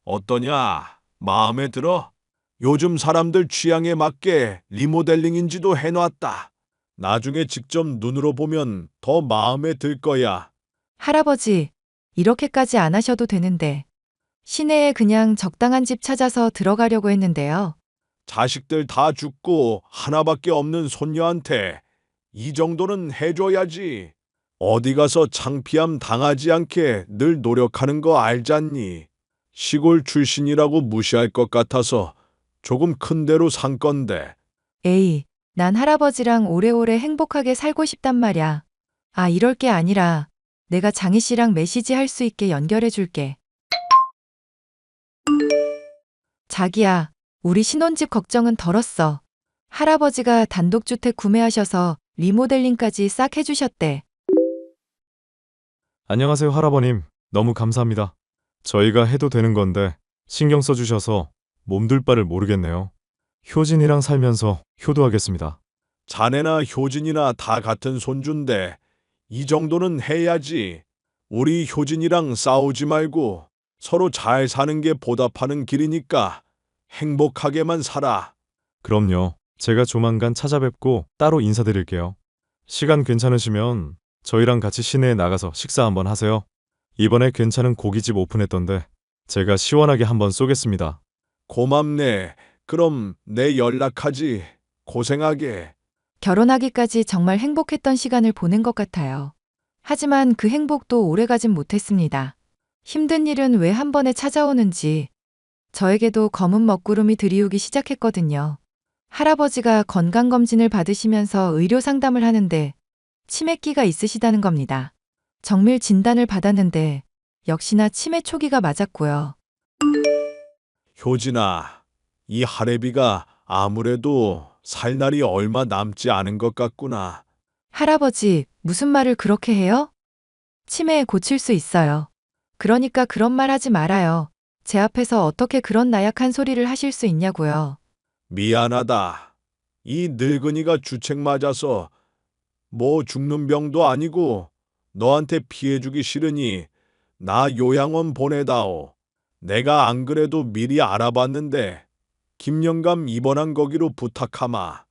어떠냐? 마음에 들어? 요즘 사람들 취향에 맞게 리모델링인지도 해놨다. 나중에 직접 눈으로 보면 더 마음에 들 거야. 할아버지, 이렇게까지 안 하셔도 되는데 시내에 그냥 적당한 집 찾아서 들어가려고 했는데요. 자식들 다 죽고 하나밖에 없는 손녀한테 이 정도는 해줘야지. 어디 가서 창피함 당하지 않게 늘 노력하는 거 알잖니. 시골 출신이라고 무시할 것 같아서 조금 큰 데로 산 건데. 에이, 난 할아버지랑 오래오래 행복하게 살고 싶단 말야. 이럴 게 아니라 내가 장희 씨랑 메시지 할 수 있게 연결해 줄게. 자기야, 우리 신혼집 걱정은 덜었어. 할아버지가 단독주택 구매하셔서 리모델링까지 싹 해주셨대. 안녕하세요, 할아버님. 너무 감사합니다. 저희가 해도 되는 건데 신경 써주셔서 몸둘 바를 모르겠네요. 효진이랑 살면서 효도하겠습니다. 자네나 효진이나 다 같은 손주인데 이 정도는 해야지. 우리 효진이랑 싸우지 말고 서로 잘 사는 게 보답하는 길이니까 행복하게만 살아. 그럼요. 제가 조만간 찾아뵙고 따로 인사드릴게요. 시간 괜찮으시면 저희랑 같이 시내에 나가서 식사 한번 하세요. 이번에 괜찮은 고깃집 오픈했던데 제가 시원하게 한번 쏘겠습니다. 고맙네. 그럼 내 연락하지. 고생하게. 결혼하기까지 정말 행복했던 시간을 보낸 것 같아요. 하지만 그 행복도 오래가진 못했습니다. 힘든 일은 왜 한 번에 찾아오는지 저에게도 검은 먹구름이 들이우기 시작했거든요. 할아버지가 건강검진을 받으시면서 의료 상담을 하는데 치매기가 있으시다는 겁니다. 정밀 진단을 받았는데 역시나 치매 초기가 맞았고요. 효진아, 이 할애비가 아무래도 살 날이 얼마 남지 않은 것 같구나. 할아버지, 무슨 말을 그렇게 해요? 치매에 고칠 수 있어요. 그러니까 그런 말 하지 말아요. 제 앞에서 어떻게 그런 나약한 소리를 하실 수 있냐고요. 미안하다. 이 늙은이가 주책 맞아서 뭐 죽는 병도 아니고 너한테 피해주기 싫으니 나 요양원 보내다오. 내가 안 그래도 미리 알아봤는데 김영감 입원한 거기로 부탁하마.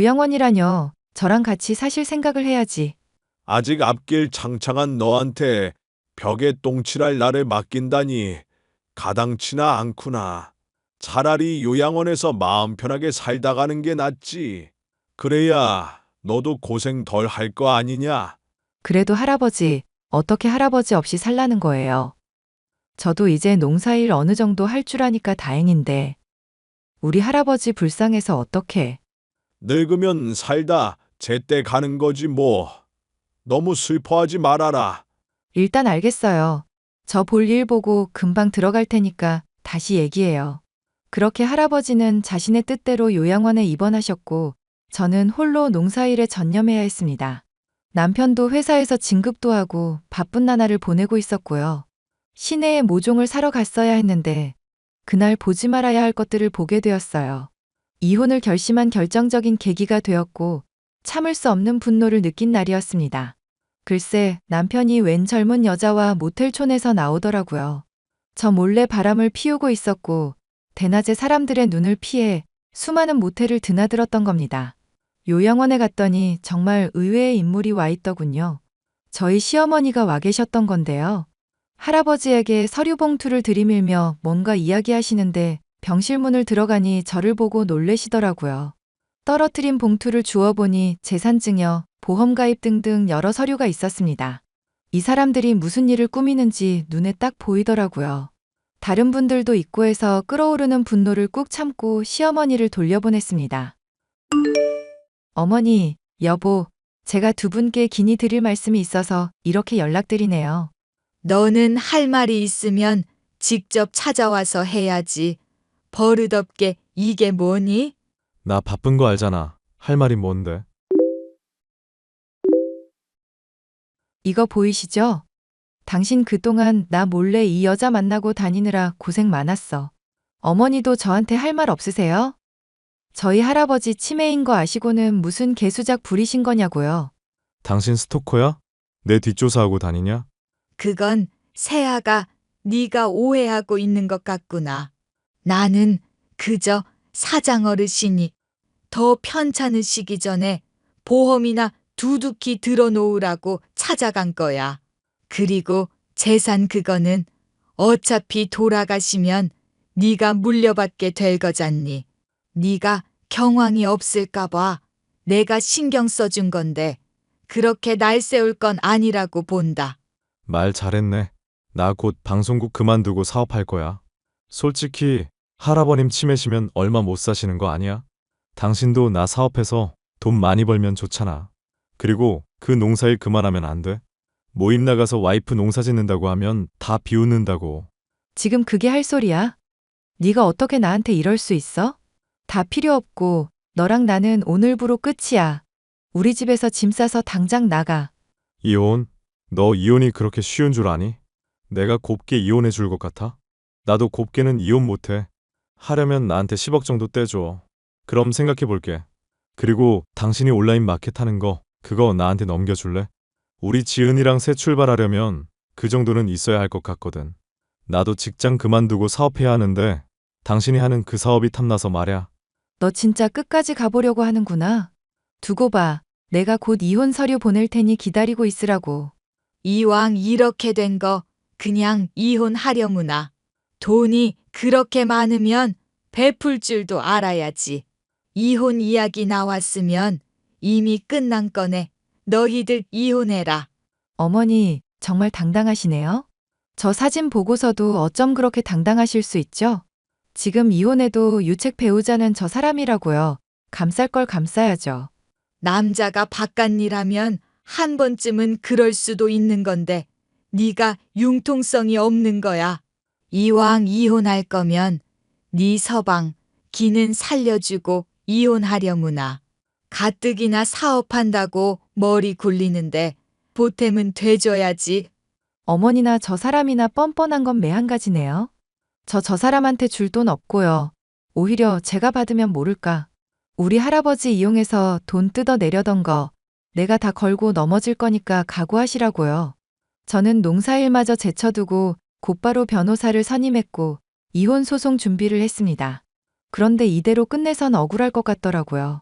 요양원이라뇨. 저랑 같이 사실 생각을 해야지. 아직 앞길 창창한 너한테 벽에 똥칠할 나를 맡긴다니 가당치나 않구나. 차라리 요양원에서 마음 편하게 살다 가는 게 낫지. 그래야 너도 고생 덜 할 거 아니냐? 그래도 할아버지, 어떻게 할아버지 없이 살라는 거예요. 저도 이제 농사일 어느 정도 할 줄 아니까 다행인데 우리 할아버지 불쌍해서 어떡해. 늙으면 살다 제때 가는 거지 뭐. 너무 슬퍼하지 말아라. 일단 알겠어요. 저 볼 일 보고 금방 들어갈 테니까 다시 얘기해요. 그렇게 할아버지는 자신의 뜻대로 요양원에 입원하셨고 저는 홀로 농사일에 전념해야 했습니다. 남편도 회사에서 진급도 하고 바쁜 나날을 보내고 있었고요. 시내에 모종을 사러 갔어야 했는데 그날 보지 말아야 할 것들을 보게 되었어요. 이혼을 결심한 결정적인 계기가 되었고 참을 수 없는 분노를 느낀 날이었습니다. 글쎄, 남편이 웬 젊은 여자와 모텔촌에서 나오더라고요. 저 몰래 바람을 피우고 있었고 대낮에 사람들의 눈을 피해 수많은 모텔을 드나들었던 겁니다. 요양원에 갔더니 정말 의외의 인물이 와 있더군요. 저희 시어머니가 와 계셨던 건데요. 할아버지에게 서류 봉투를 들이밀며 뭔가 이야기하시는데 병실 문을 들어가니 저를 보고 놀래시더라고요. 떨어뜨린 봉투를 주워보니 재산증여, 보험가입 등등 여러 서류가 있었습니다. 이 사람들이 무슨 일을 꾸미는지 눈에 딱 보이더라고요. 다른 분들도 있고 해서 끓어오르는 분노를 꾹 참고 시어머니를 돌려보냈습니다. 어머니, 여보, 제가 두 분께 긴히 드릴 말씀이 있어서 이렇게 연락드리네요. 너는 할 말이 있으면 직접 찾아와서 해야지. 버릇없게 이게 뭐니? 나 바쁜 거 알잖아. 할 말이 뭔데? 이거 보이시죠? 당신 그동안 나 몰래 이 여자 만나고 다니느라 고생 많았어. 어머니도 저한테 할 말 없으세요? 저희 할아버지 치매인 거 아시고는 무슨 개수작 부리신 거냐고요. 당신 스토커야? 내 뒷조사하고 다니냐? 그건 세아가 네가 오해하고 있는 것 같구나. 나는 그저 사장 어르신이 더 편찮으시기 전에 보험이나 두둑히 들어놓으라고 찾아간 거야. 그리고 재산 그거는 어차피 돌아가시면 네가 물려받게 될 거잖니. 네가 경황이 없을까 봐 내가 신경 써준 건데 그렇게 날 세울 건 아니라고 본다. 말 잘했네. 나 곧 방송국 그만두고 사업할 거야. 솔직히 할아버님 치매시면 얼마 못 사시는 거 아니야? 당신도 나 사업해서 돈 많이 벌면 좋잖아. 그리고 그 농사일 그만하면 안 돼? 모임 나가서 와이프 농사 짓는다고 하면 다 비웃는다고. 지금 그게 할 소리야? 네가 어떻게 나한테 이럴 수 있어? 다 필요 없고 너랑 나는 오늘부로 끝이야. 우리 집에서 짐 싸서 당장 나가. 이혼? 너 이혼이 그렇게 쉬운 줄 아니? 내가 곱게 이혼해 줄 것 같아? 나도 곱게는 이혼 못해. 하려면 나한테 10억 정도 떼줘. 그럼 생각해 볼게. 그리고 당신이 온라인 마켓 하는 거 그거 나한테 넘겨줄래? 우리 지은이랑 새 출발하려면 그 정도는 있어야 할 것 같거든. 나도 직장 그만두고 사업해야 하는데 당신이 하는 그 사업이 탐나서 말야. 너 진짜 끝까지 가보려고 하는구나. 두고 봐. 내가 곧 이혼 서류 보낼 테니 기다리고 있으라고. 이왕 이렇게 된 거 그냥 이혼하려무나. 돈이 그렇게 많으면 베풀 줄도 알아야지. 이혼 이야기 나왔으면 이미 끝난 거네. 너희들 이혼해라. 어머니, 정말 당당하시네요. 저 사진 보고서도 어쩜 그렇게 당당하실 수 있죠? 지금 이혼해도 유책 배우자는 저 사람이라고요. 감쌀 걸 감싸야죠. 남자가 바깥일하면 한 번쯤은 그럴 수도 있는 건데 네가 융통성이 없는 거야. 이왕 이혼할 거면 네 서방 기는 살려주고 이혼하려무나. 가뜩이나 사업한다고 머리 굴리는데 보탬은 돼줘야지. 어머니나 저 사람이나 뻔뻔한 건 매 한 가지네요. 저 사람한테 줄 돈 없고요. 오히려 제가 받으면 모를까. 우리 할아버지 이용해서 돈 뜯어내려던 거 내가 다 걸고 넘어질 거니까 각오하시라고요. 저는 농사일마저 제쳐두고 곧바로 변호사를 선임했고 이혼 소송 준비를 했습니다. 그런데 이대로 끝내선 억울할 것 같더라고요.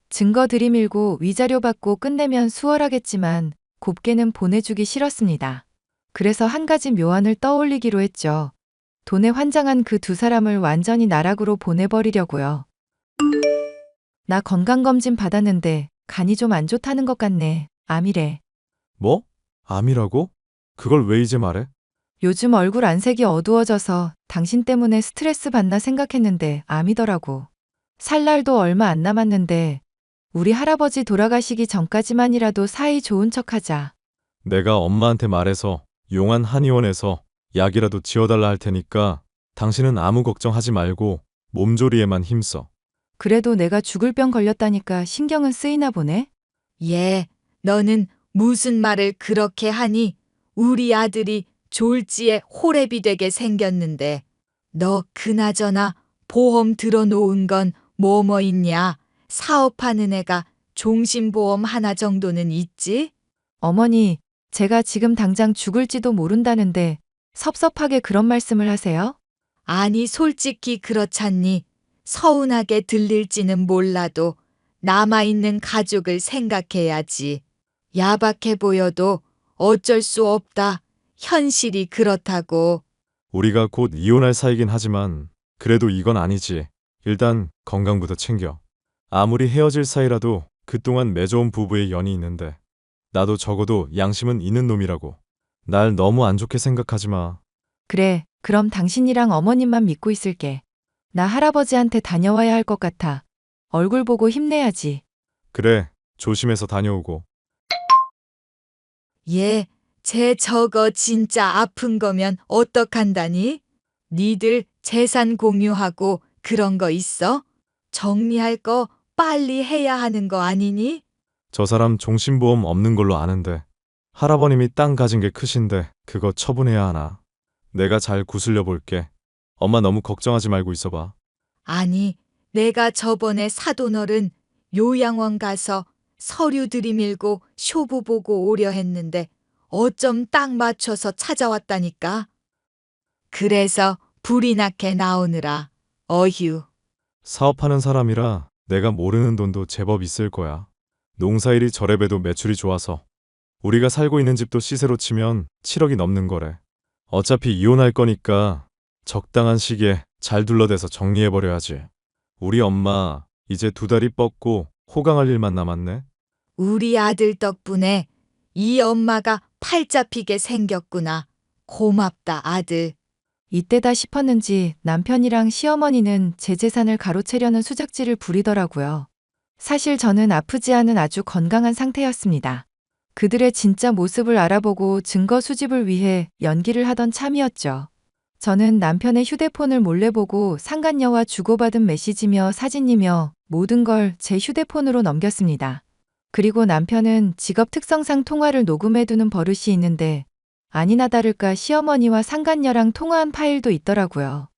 증거 들이밀고 위자료 받고 끝내면 수월하겠지만 곱게는 보내주기 싫었습니다. 그래서 한 가지 묘안을 떠올리기로 했죠. 돈에 환장한 그 두 사람을 완전히 나락으로 보내버리려고요. 나 건강검진 받았는데 간이 좀 안 좋다는 것 같네. 암이래. 뭐? 암이라고? 그걸 왜 이제 말해? 요즘 얼굴 안색이 어두워져서 당신 때문에 스트레스 받나 생각했는데 암이더라고. 살 날도 얼마 안 남았는데 우리 할아버지 돌아가시기 전까지만이라도 사이 좋은 척하자. 내가 엄마한테 말해서 용한 한의원에서 약이라도 지어달라 할 테니까 당신은 아무 걱정하지 말고 몸조리에만 힘써. 그래도 내가 죽을 병 걸렸다니까 신경은 쓰이나 보네. 얘, 너는 무슨 말을 그렇게 하니? 우리 아들이 졸지에 호랩이 되게 생겼는데 너 그나저나 보험 들어놓은 건 뭐뭐 있냐? 사업하는 애가 종신보험 하나 정도는 있지? 어머니, 제가 지금 당장 죽을지도 모른다는데 섭섭하게 그런 말씀을 하세요? 아니 솔직히 그렇잖니. 서운하게 들릴지는 몰라도 남아있는 가족을 생각해야지. 야박해 보여도 어쩔 수 없다. 현실이 그렇다고. 우리가 곧 이혼할 사이긴 하지만 그래도 이건 아니지. 일단 건강부터 챙겨. 아무리 헤어질 사이라도 그동안 맺어온 부부의 연이 있는데 나도 적어도 양심은 있는 놈이라고. 날 너무 안 좋게 생각하지 마. 그래, 그럼 당신이랑 어머님만 믿고 있을게. 나 할아버지한테 다녀와야 할 것 같아. 얼굴 보고 힘내야지. 그래, 조심해서 다녀오고. 얘, 쟤 저거 진짜 아픈 거면 어떡한다니? 니들 재산 공유하고 그런 거 있어? 정리할 거 빨리 해야 하는 거 아니니? 저 사람 종신보험 없는 걸로 아는데 할아버님이 땅 가진 게 크신데 그거 처분해야 하나. 내가 잘 구슬려 볼게. 엄마 너무 걱정하지 말고 있어봐. 아니, 내가 저번에 사돈어른 요양원 가서 서류 들이밀고 쇼부 보고 오려 했는데 어쩜 딱 맞춰서 찾아왔다니까. 그래서 불이 나게 나오느라 어휴. 사업하는 사람이라 내가 모르는 돈도 제법 있을 거야. 농사일이 저래봬도 매출이 좋아서 우리가 살고 있는 집도 시세로 치면 7억이 넘는 거래. 어차피 이혼할 거니까 적당한 시기에 잘 둘러대서 정리해버려야지. 우리 엄마 이제 2다리 뻗고 호강할 일만 남았네. 우리 아들 덕분에 이 엄마가 팔 잡히게 생겼구나. 고맙다 아들. 이때다 싶었는지 남편이랑 시어머니는 제 재산을 가로채려는 수작질을 부리더라고요. 사실 저는 아프지 않은 아주 건강한 상태였습니다. 그들의 진짜 모습을 알아보고 증거 수집을 위해 연기를 하던 참이었죠. 저는 남편의 휴대폰을 몰래 보고 상간녀와 주고받은 메시지며 사진이며 모든 걸 제 휴대폰으로 넘겼습니다. 그리고 남편은 직업 특성상 통화를 녹음해두는 버릇이 있는데 아니나 다를까 시어머니와 상간녀랑 통화한 파일도 있더라고요.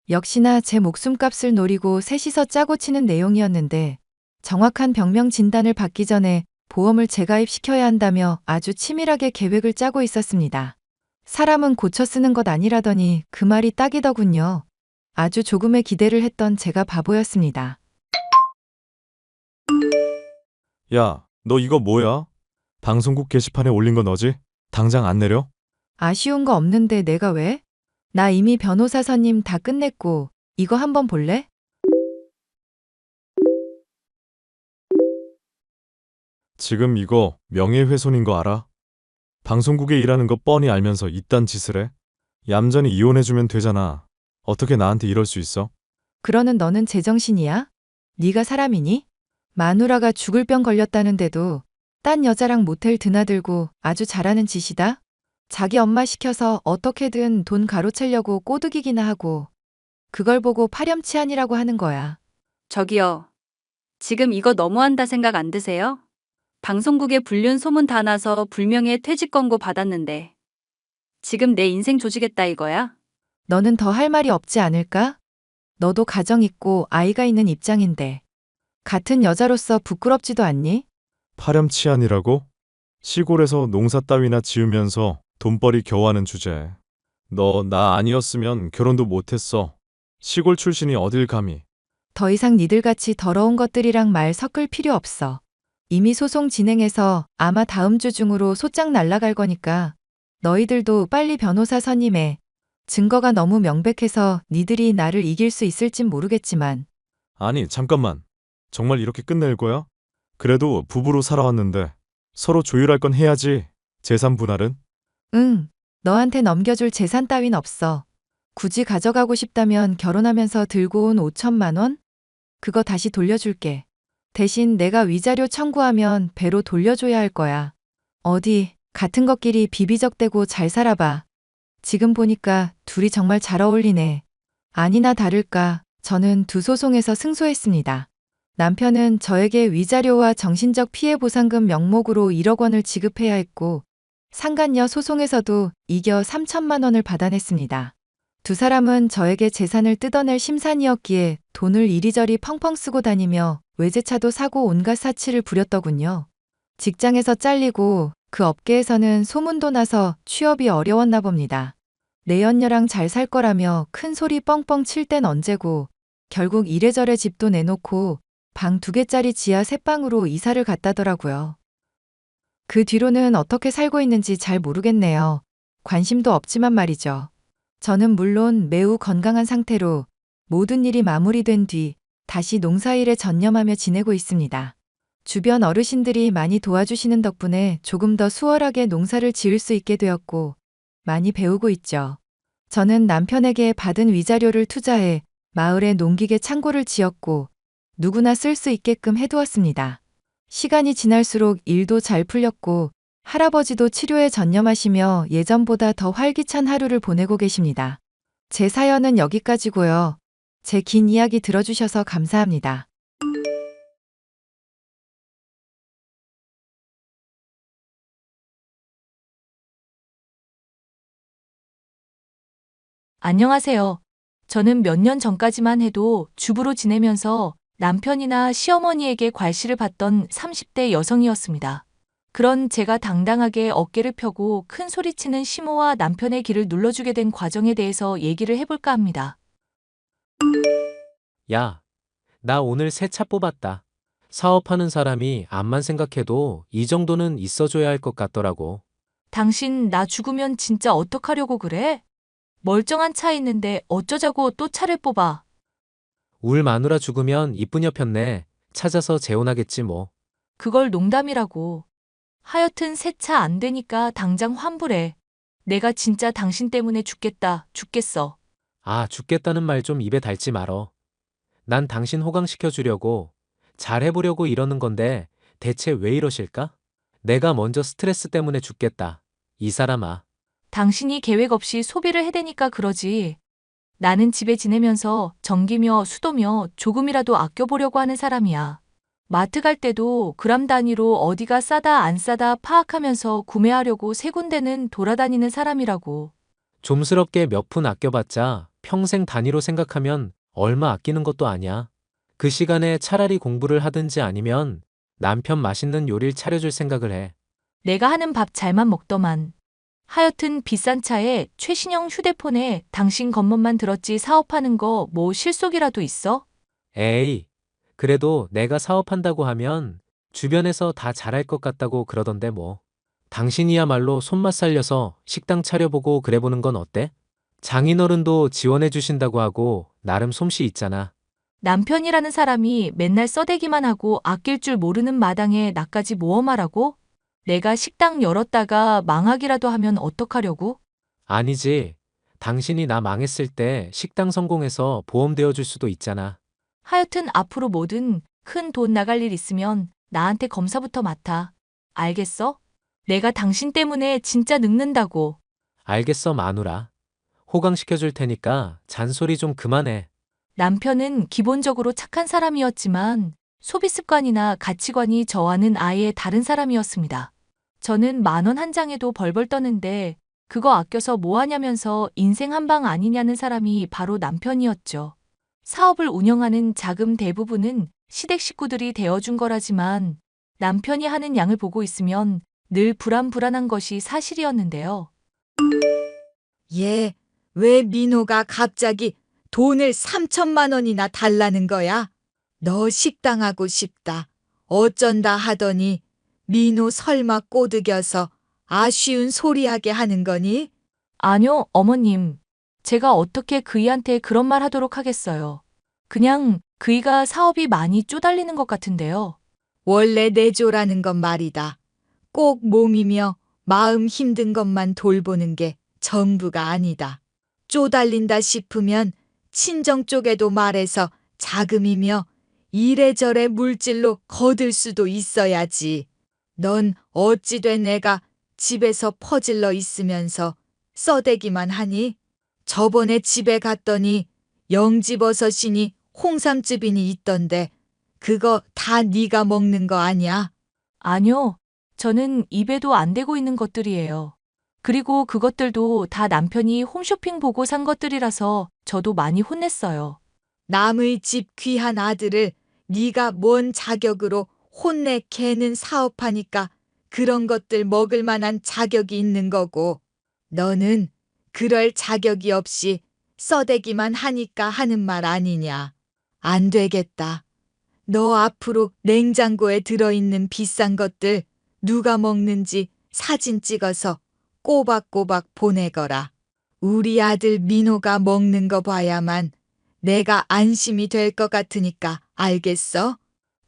역시나 제 목숨값을 노리고 셋이서 짜고 치는 내용이었는데 정확한 병명 진단을 받기 전에 보험을 재가입시켜야 한다며 아주 치밀하게 계획을 짜고 있었습니다. 사람은 고쳐 쓰는 것 아니라더니 그 말이 딱이더군요. 아주 조금의 기대를 했던 제가 바보였습니다. 야, 너 이거 뭐야? 방송국 게시판에 올린 거 너지? 당장 안 내려? 아쉬운 거 없는데 내가 왜? 나 이미 변호사 선임 다 끝냈고 이거 한번 볼래? 지금 이거 명예훼손인 거 알아? 방송국에 일하는 거 뻔히 알면서 이딴 짓을 해? 얌전히 이혼해주면 되잖아. 어떻게 나한테 이럴 수 있어? 그러는 너는 제정신이야? 네가 사람이니? 마누라가 죽을 병 걸렸다는데도 딴 여자랑 모텔 드나들고 아주 잘하는 짓이다? 자기 엄마 시켜서 어떻게든 돈 가로채려고 꼬드기기나 하고 그걸 보고 파렴치한이라고 하는 거야. 저기요. 지금 이거 너무한다 생각 안 드세요? 방송국에 불륜 소문 다 나서 불명예 퇴직 권고 받았는데 지금 내 인생 조지겠다 이거야? 너는 더 할 말이 없지 않을까? 너도 가정 있고 아이가 있는 입장인데 같은 여자로서 부끄럽지도 않니? 파렴치한이라고? 시골에서 농사 따위나 지으면서 돈벌이 겨우 하는 주제. 너 나 아니었으면 결혼도 못했어. 시골 출신이 어딜 감히. 더 이상 니들같이 더러운 것들이랑 말 섞을 필요 없어. 이미 소송 진행해서 아마 다음 주 중으로 소장 날라갈 거니까 너희들도 빨리 변호사 선임해. 증거가 너무 명백해서 니들이 나를 이길 수 있을진 모르겠지만 아니, 잠깐만. 정말 이렇게 끝낼 거야? 그래도 부부로 살아왔는데 서로 조율할 건 해야지. 재산 분할은? 응, 너한테 넘겨줄 재산 따윈 없어. 굳이 가져가고 싶다면 결혼하면서 들고 온 5천만 원? 그거 다시 돌려줄게. 대신 내가 위자료 청구하면 배로 돌려줘야 할 거야. 어디 같은 것끼리 비비적대고 잘 살아봐. 지금 보니까 둘이 정말 잘 어울리네. 아니나 다를까 저는 두 소송에서 승소했습니다. 남편은 저에게 위자료와 정신적 피해 보상금 명목으로 1억 원을 지급해야 했고 상간녀 소송에서도 이겨 3천만 원을 받아냈습니다. 두 사람은 저에게 재산을 뜯어낼 심산이었기에 돈을 이리저리 펑펑 쓰고 다니며 외제차도 사고 온갖 사치를 부렸더군요. 직장에서 잘리고 그 업계에서는 소문도 나서 취업이 어려웠나 봅니다. 내연녀랑 잘 살 거라며 큰 소리 뻥뻥 칠 땐 언제고 결국 이래저래 집도 내놓고 방 2개짜리 지하 3방으로 이사를 갔다더라고요. 그 뒤로는 어떻게 살고 있는지 잘 모르겠네요. 관심도 없지만 말이죠. 저는 물론 매우 건강한 상태로 모든 일이 마무리된 뒤 다시 농사일에 전념하며 지내고 있습니다. 주변 어르신들이 많이 도와주시는 덕분에 조금 더 수월하게 농사를 지을 수 있게 되었고 많이 배우고 있죠. 저는 남편에게 받은 위자료를 투자해 마을에 농기계 창고를 지었고 누구나 쓸 수 있게끔 해두었습니다. 시간이 지날수록 일도 잘 풀렸고 할아버지도 치료에 전념하시며 예전보다 더 활기찬 하루를 보내고 계십니다. 제 사연은 여기까지고요. 제 긴 이야기 들어주셔서 감사합니다. 안녕하세요. 저는 몇 년 전까지만 해도 주부로 지내면서 남편이나 시어머니에게 괄시를 받던 30대 여성이었습니다. 그런 제가 당당하게 어깨를 펴고 큰 소리치는 시모와 남편의 길을 눌러주게 된 과정에 대해서 얘기를 해볼까 합니다. 야, 나 오늘 새 차 뽑았다. 사업하는 사람이 암만 생각해도 이 정도는 있어줘야 할 것 같더라고. 당신 나 죽으면 진짜 어떡하려고 그래? 멀쩡한 차 있는데 어쩌자고 또 차를 뽑아. 울 마누라 죽으면 이쁘녀 편네. 찾아서 재혼하겠지 뭐. 그걸 농담이라고. 하여튼 새 차 안 되니까 당장 환불해. 내가 진짜 당신 때문에 죽겠다, 죽겠어. 아, 죽겠다는 말 좀 입에 달지 말어. 난 당신 호강시켜주려고, 잘해보려고 이러는 건데 대체 왜 이러실까? 내가 먼저 스트레스 때문에 죽겠다. 이 사람아. 당신이 계획 없이 소비를 해대니까 그러지. 나는 집에 지내면서 전기며 수도며 조금이라도 아껴보려고 하는 사람이야. 마트 갈 때도 그람 단위로 어디가 싸다 안 싸다 파악하면서 구매하려고 세 군데는 돌아다니는 사람이라고. 좀스럽게 몇 푼 아껴봤자 평생 단위로 생각하면 얼마 아끼는 것도 아니야. 그 시간에 차라리 공부를 하든지 아니면 남편 맛있는 요리를 차려줄 생각을 해. 내가 하는 밥 잘만 먹더만. 하여튼 비싼 차에 최신형 휴대폰에 당신 겉멋만 들었지 사업하는 거 뭐 실속이라도 있어? 에이, 그래도 내가 사업한다고 하면 주변에서 다 잘할 것 같다고 그러던데 뭐. 당신이야말로 손맛 살려서 식당 차려보고 그래보는 건 어때? 장인어른도 지원해 주신다고 하고 나름 솜씨 있잖아. 남편이라는 사람이 맨날 써대기만 하고 아낄 줄 모르는 마당에 나까지 모험하라고? 내가 식당 열었다가 망하기라도 하면 어떡하려고? 아니지. 당신이 나 망했을 때 식당 성공해서 보험 되어줄 수도 있잖아. 하여튼 앞으로 뭐든 큰 돈 나갈 일 있으면 나한테 검사부터 맡아. 알겠어? 내가 당신 때문에 진짜 늙는다고. 알겠어, 마누라. 호강시켜줄 테니까 잔소리 좀 그만해. 남편은 기본적으로 착한 사람이었지만 소비 습관이나 가치관이 저와는 아예 다른 사람이었습니다. 저는 10,000원 한 장에도 벌벌 떠는데 그거 아껴서 뭐 하냐면서 인생 한방 아니냐는 사람이 바로 남편이었죠. 사업을 운영하는 자금 대부분은 시댁 식구들이 대어준 거라지만 남편이 하는 양을 보고 있으면 늘 불안불안한 것이 사실이었는데요. 얘, 왜 민호가 갑자기 돈을 3천만 원이나 달라는 거야? 너 식당 하고 싶다. 어쩐다 하더니 민호 설마 꼬드겨서 아쉬운 소리하게 하는 거니? 아니요, 어머님. 제가 어떻게 그이한테 그런 말 하도록 하겠어요. 그냥 그이가 사업이 많이 쪼달리는 것 같은데요. 원래 내조라는 건 말이다. 꼭 몸이며 마음 힘든 것만 돌보는 게 전부가 아니다. 쪼달린다 싶으면 친정 쪽에도 말해서 자금이며 이래저래 물질로 거둘 수도 있어야지. 넌 어찌된 애가 집에서 퍼질러 있으면서 써대기만 하니? 저번에 집에 갔더니 영지버섯이니 홍삼즙이니 있던데 그거 다 네가 먹는 거 아니야? 아니요, 저는 입에도 안 대고 있는 것들이에요. 그리고 그것들도 다 남편이 홈쇼핑 보고 산 것들이라서 저도 많이 혼냈어요. 남의 집 귀한 아들을 네가 뭔 자격으로 혼내 개는 사업하니까 그런 것들 먹을 만한 자격이 있는 거고 너는 그럴 자격이 없이 써대기만 하니까 하는 말 아니냐. 안 되겠다. 너 앞으로 냉장고에 들어있는 비싼 것들 누가 먹는지 사진 찍어서 꼬박꼬박 보내거라. 우리 아들 민호가 먹는 거 봐야만 내가 안심이 될 것 같으니까 알겠어?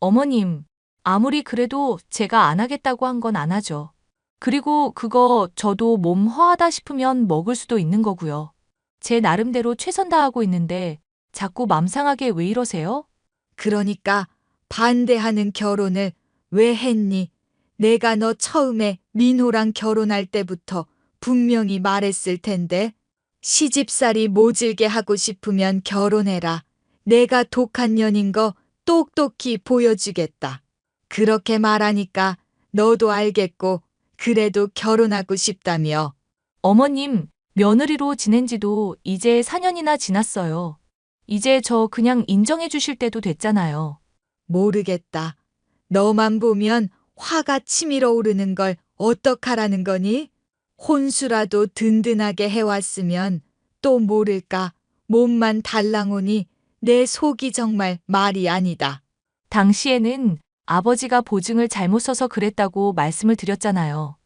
어머님, 아무리 그래도 제가 안 하겠다고 한 건 안 하죠. 그리고 그거 저도 몸 허하다 싶으면 먹을 수도 있는 거고요. 제 나름대로 최선 다하고 있는데 자꾸 맘 상하게 왜 이러세요? 그러니까 반대하는 결혼을 왜 했니? 내가 너 처음에 민호랑 결혼할 때부터 분명히 말했을 텐데 시집살이 모질게 하고 싶으면 결혼해라. 내가 독한 년인 거 똑똑히 보여주겠다. 그렇게 말하니까 너도 알겠고 그래도 결혼하고 싶다며. 어머님, 며느리로 지낸 지도 이제 4년이나 지났어요. 이제 저 그냥 인정해 주실 때도 됐잖아요. 모르겠다. 너만 보면 화가 치밀어 오르는 걸 어떡하라는 거니? 혼수라도 든든하게 해왔으면 또 모를까 몸만 달랑오니 내 속이 정말 말이 아니다. 당시에는 아버지가 보증을 잘못 써서 그랬다고 말씀을 드렸잖아요.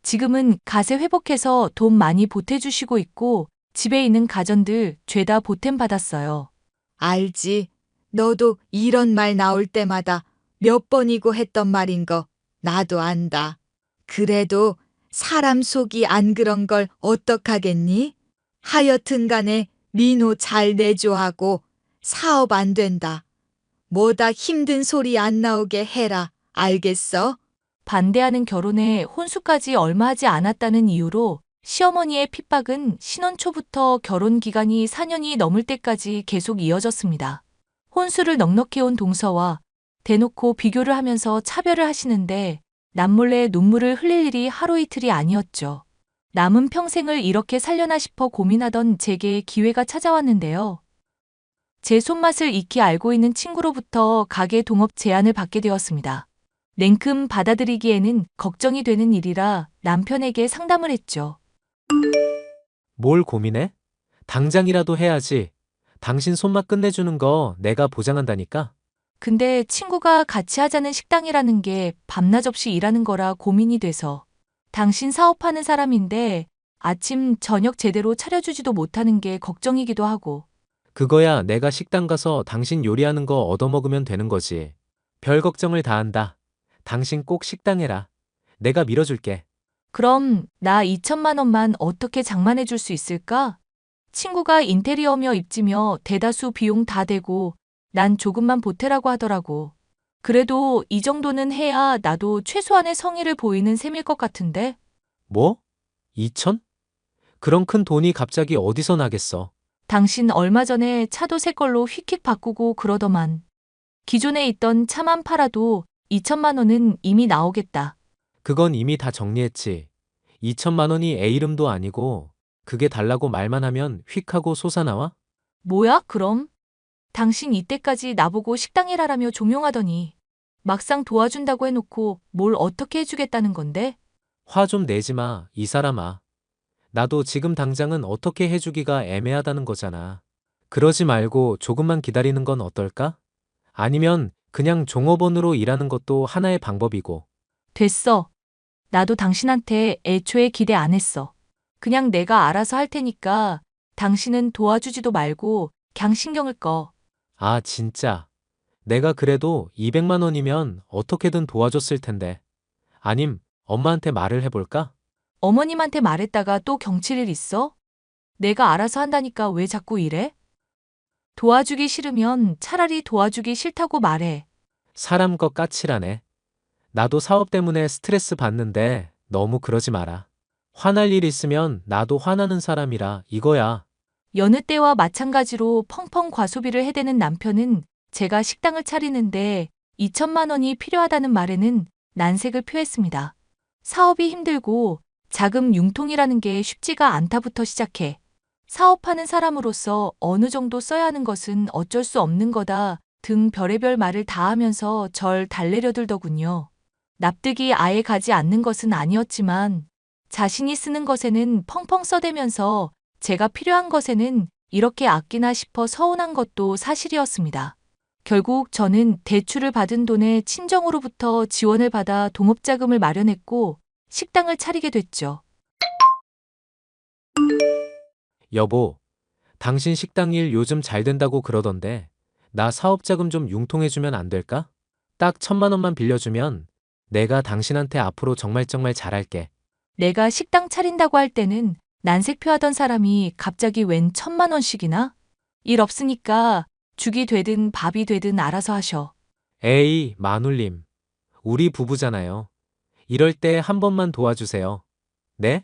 지금은 가세 회복해서 돈 많이 보태주시고 있고 집에 있는 가전들 죄다 보탬 받았어요. 알지. 너도 이런 말 나올 때마다 몇 번이고 했던 말인 거 나도 안다. 그래도 사람 속이 안 그런 걸 어떡하겠니? 하여튼 간에 민호 잘 내조하고 사업 안 된다. 뭐다 힘든 소리 안 나오게 해라. 알겠어? 반대하는 결혼에 혼수까지 얼마 하지 않았다는 이유로 시어머니의 핍박은 신혼 초부터 결혼 기간이 4년이 넘을 때까지 계속 이어졌습니다. 혼수를 넉넉히 온 동서와 대놓고 비교를 하면서 차별을 하시는데 남몰래 눈물을 흘릴 일이 하루 이틀이 아니었죠. 남은 평생을 이렇게 살려나 싶어 고민하던 제게 기회가 찾아왔는데요. 제 손맛을 익히 알고 있는 친구로부터 가게 동업 제안을 받게 되었습니다. 냉큼 받아들이기에는 걱정이 되는 일이라 남편에게 상담을 했죠. 뭘 고민해? 당장이라도 해야지. 당신 손맛 끝내주는 거 내가 보장한다니까? 근데 친구가 같이 하자는 식당이라는 게 밤낮 없이 일하는 거라 고민이 돼서. 당신 사업하는 사람인데 아침, 저녁 제대로 차려주지도 못하는 게 걱정이기도 하고. 그거야 내가 식당 가서 당신 요리하는 거 얻어먹으면 되는 거지. 별 걱정을 다 한다. 당신 꼭 식당 해라. 내가 밀어줄게. 그럼 나 2천만 원만 어떻게 장만해 줄 수 있을까? 친구가 인테리어며 입지며 대다수 비용 다 대고 난 조금만 보태라고 하더라고. 그래도 이 정도는 해야 나도 최소한의 성의를 보이는 셈일 것 같은데? 뭐? 2천? 그런 큰 돈이 갑자기 어디서 나겠어? 당신 얼마 전에 차도 새 걸로 휙휙 바꾸고 그러더만. 기존에 있던 차만 팔아도 2천만 원은 이미 나오겠다. 그건 이미 다 정리했지. 2천만 원이 애 이름도 아니고 그게 달라고 말만 하면 휙 하고 솟아나와? 뭐야, 그럼? 당신 이때까지 나보고 식당 일하라며 종용하더니 막상 도와준다고 해놓고 뭘 어떻게 해주겠다는 건데? 화 좀 내지 마, 이 사람아. 나도 지금 당장은 어떻게 해주기가 애매하다는 거잖아. 그러지 말고 조금만 기다리는 건 어떨까? 아니면 그냥 종업원으로 일하는 것도 하나의 방법이고. 됐어. 나도 당신한테 애초에 기대 안 했어. 그냥 내가 알아서 할 테니까 당신은 도와주지도 말고 그냥 신경을 꺼. 아, 진짜. 내가 그래도 200만 원이면 어떻게든 도와줬을 텐데. 아님, 엄마한테 말을 해볼까? 어머님한테 말했다가 또 경칠 일 있어? 내가 알아서 한다니까 왜 자꾸 이래? 도와주기 싫으면 차라리 도와주기 싫다고 말해. 사람 것 까칠하네. 나도 사업 때문에 스트레스 받는데 너무 그러지 마라. 화날 일 있으면 나도 화나는 사람이라 이거야. 여느 때와 마찬가지로 펑펑 과소비를 해대는 남편은 제가 식당을 차리는데 2천만 원이 필요하다는 말에는 난색을 표했습니다. 사업이 힘들고 자금 융통이라는 게 쉽지가 않다부터 시작해. 사업하는 사람으로서 어느 정도 써야 하는 것은 어쩔 수 없는 거다 등 별의별 말을 다 하면서 절 달래려들더군요. 납득이 아예 가지 않는 것은 아니었지만 자신이 쓰는 것에는 펑펑 써대면서 제가 필요한 것에는 이렇게 아끼나 싶어 서운한 것도 사실이었습니다. 결국 저는 대출을 받은 돈에 친정으로부터 지원을 받아 동업자금을 마련했고 식당을 차리게 됐죠. 여보, 당신 식당 일 요즘 잘 된다고 그러던데 나 사업자금 좀 융통해주면 안 될까? 딱 1,000만 원만 빌려주면 내가 당신한테 앞으로 정말 잘할게. 내가 식당 차린다고 할 때는 난색표하던 사람이 갑자기 웬 1,000만 원씩이나? 일 없으니까 죽이 되든 밥이 되든 알아서 하셔. 에이, 마눌님. 우리 부부잖아요. 이럴 때 한 번만 도와주세요. 네?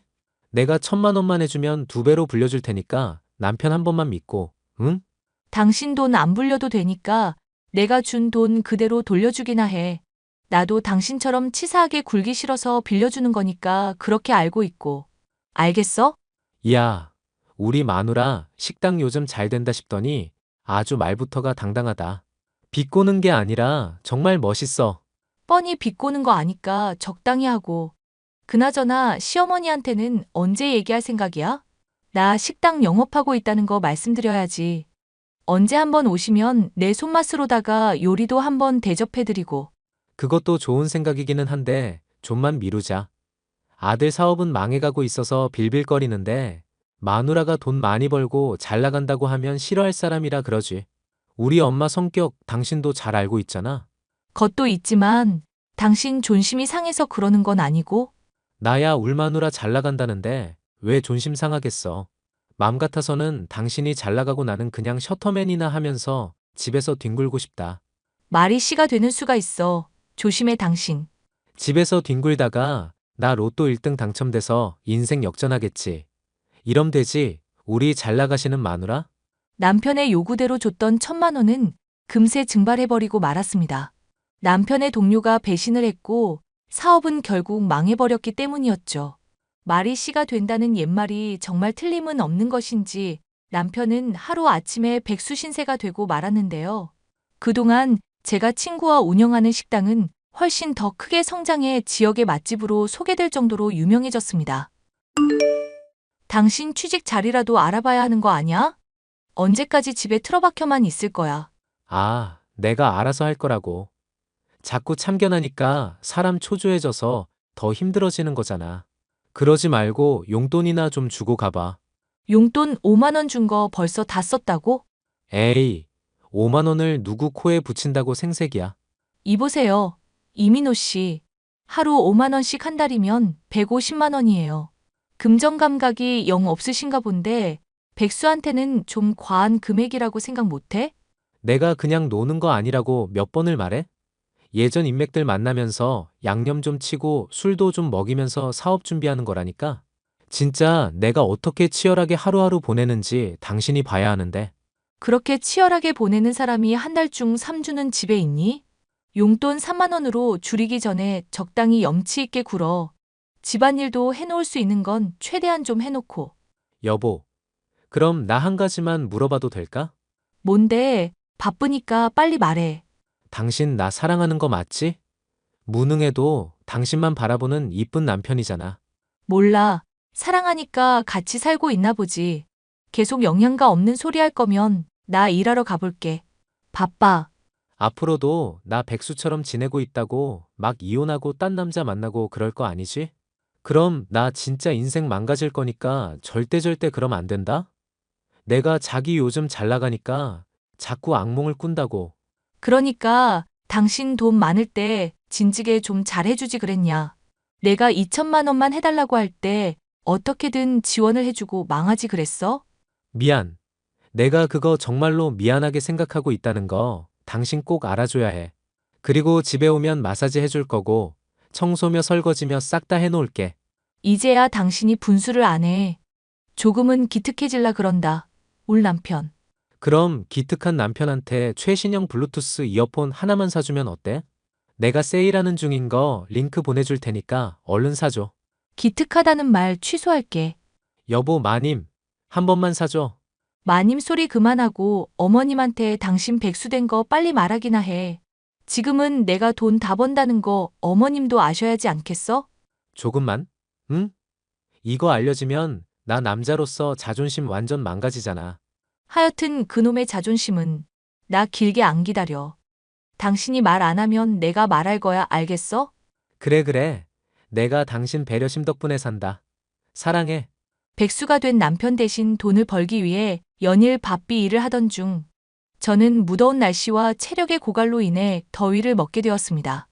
내가 1,000만 원만 해주면 2배로 불려줄 테니까 남편 한 번만 믿고, 응? 당신 돈 안 불려도 되니까 내가 준 돈 그대로 돌려주기나 해. 나도 당신처럼 치사하게 굴기 싫어서 빌려주는 거니까 그렇게 알고 있고. 알겠어? 야, 우리 마누라 식당 요즘 잘 된다 싶더니 아주 말부터가 당당하다. 비꼬는 게 아니라 정말 멋있어. 뻔히 비꼬는 거 아니까 적당히 하고. 그나저나 시어머니한테는 언제 얘기할 생각이야? 나 식당 영업하고 있다는 거 말씀드려야지. 언제 한번 오시면 내 손맛으로다가 요리도 한번 대접해드리고. 그것도 좋은 생각이기는 한데 좀만 미루자. 아들 사업은 망해가고 있어서 빌빌거리는데 마누라가 돈 많이 벌고 잘 나간다고 하면 싫어할 사람이라 그러지. 우리 엄마 성격 당신도 잘 알고 있잖아. 것도 있지만 당신 존심이 상해서 그러는 건 아니고. 나야 울 마누라 잘 나간다는데 왜 존심 상하겠어. 맘 같아서는 당신이 잘 나가고 나는 그냥 셔터맨이나 하면서 집에서 뒹굴고 싶다. 말이 씨가 되는 수가 있어. 조심해 당신. 집에서 뒹굴다가 나 로또 1등 당첨돼서 인생 역전하겠지. 이럼 되지. 우리 잘 나가시는 마누라? 남편의 요구대로 줬던 1,000만 원은 금세 증발해버리고 말았습니다. 남편의 동료가 배신을 했고 사업은 결국 망해버렸기 때문이었죠. 말이 씨가 된다는 옛말이 정말 틀림은 없는 것인지 남편은 하루아침에 백수신세가 되고 말았는데요. 그동안 제가 친구와 운영하는 식당은 훨씬 더 크게 성장해 지역의 맛집으로 소개될 정도로 유명해졌습니다. 당신 취직 자리라도 알아봐야 하는 거 아니야? 언제까지 집에 틀어박혀만 있을 거야. 아, 내가 알아서 할 거라고. 자꾸 참견하니까 사람 초조해져서 더 힘들어지는 거잖아. 그러지 말고 용돈이나 좀 주고 가봐. 용돈 5만 원 준 거 벌써 다 썼다고? 에이, 5만 원을 누구 코에 붙인다고 생색이야. 이보세요. 이민호 씨. 하루 5만 원씩 한 달이면 150만 원이에요. 금전 감각이 영 없으신가 본데 백수한테는 좀 과한 금액이라고 생각 못해? 내가 그냥 노는 거 아니라고 몇 번을 말해? 예전 인맥들 만나면서 양념 좀 치고 술도 좀 먹이면서 사업 준비하는 거라니까. 진짜 내가 어떻게 치열하게 하루하루 보내는지 당신이 봐야 하는데. 그렇게 치열하게 보내는 사람이 한 달 중 3주는 집에 있니? 용돈 3만 원으로 줄이기 전에 적당히 염치 있게 굴어. 집안일도 해놓을 수 있는 건 최대한 좀 해놓고. 여보, 그럼 나 한 가지만 물어봐도 될까? 뭔데? 바쁘니까 빨리 말해. 당신 나 사랑하는 거 맞지? 무능해도 당신만 바라보는 이쁜 남편이잖아. 몰라. 사랑하니까 같이 살고 있나 보지. 계속 영양가 없는 소리 할 거면 나 일하러 가볼게. 바빠. 앞으로도 나 백수처럼 지내고 있다고 막 이혼하고 딴 남자 만나고 그럴 거 아니지? 그럼 나 진짜 인생 망가질 거니까 절대 그럼 안 된다? 내가 자기 요즘 잘 나가니까 자꾸 악몽을 꾼다고. 그러니까 당신 돈 많을 때 진즉에 좀 잘해주지 그랬냐. 내가 2천만 원만 해달라고 할 때 어떻게든 지원을 해주고 망하지 그랬어? 미안. 내가 그거 정말로 미안하게 생각하고 있다는 거 당신 꼭 알아줘야 해. 그리고 집에 오면 마사지 해줄 거고 청소며 설거지며 싹 다 해놓을게. 이제야 당신이 분수를 안 해. 조금은 기특해질라 그런다. 울 남편. 그럼 기특한 남편한테 최신형 블루투스 이어폰 하나만 사주면 어때? 내가 세일하는 중인 거 링크 보내줄 테니까 얼른 사줘. 기특하다는 말 취소할게. 여보 마님, 한 번만 사줘. 마님 소리 그만하고 어머님한테 당신 백수된 거 빨리 말하기나 해. 지금은 내가 돈 다 번다는 거 어머님도 아셔야지 않겠어? 조금만? 응? 이거 알려지면 나 남자로서 자존심 완전 망가지잖아. 하여튼 그놈의 자존심은 나 길게 안 기다려. 당신이 말 안 하면 내가 말할 거야, 알겠어? 그래. 내가 당신 배려심 덕분에 산다. 사랑해. 백수가 된 남편 대신 돈을 벌기 위해 연일 바삐 일을 하던 중 저는 무더운 날씨와 체력의 고갈로 인해 더위를 먹게 되었습니다.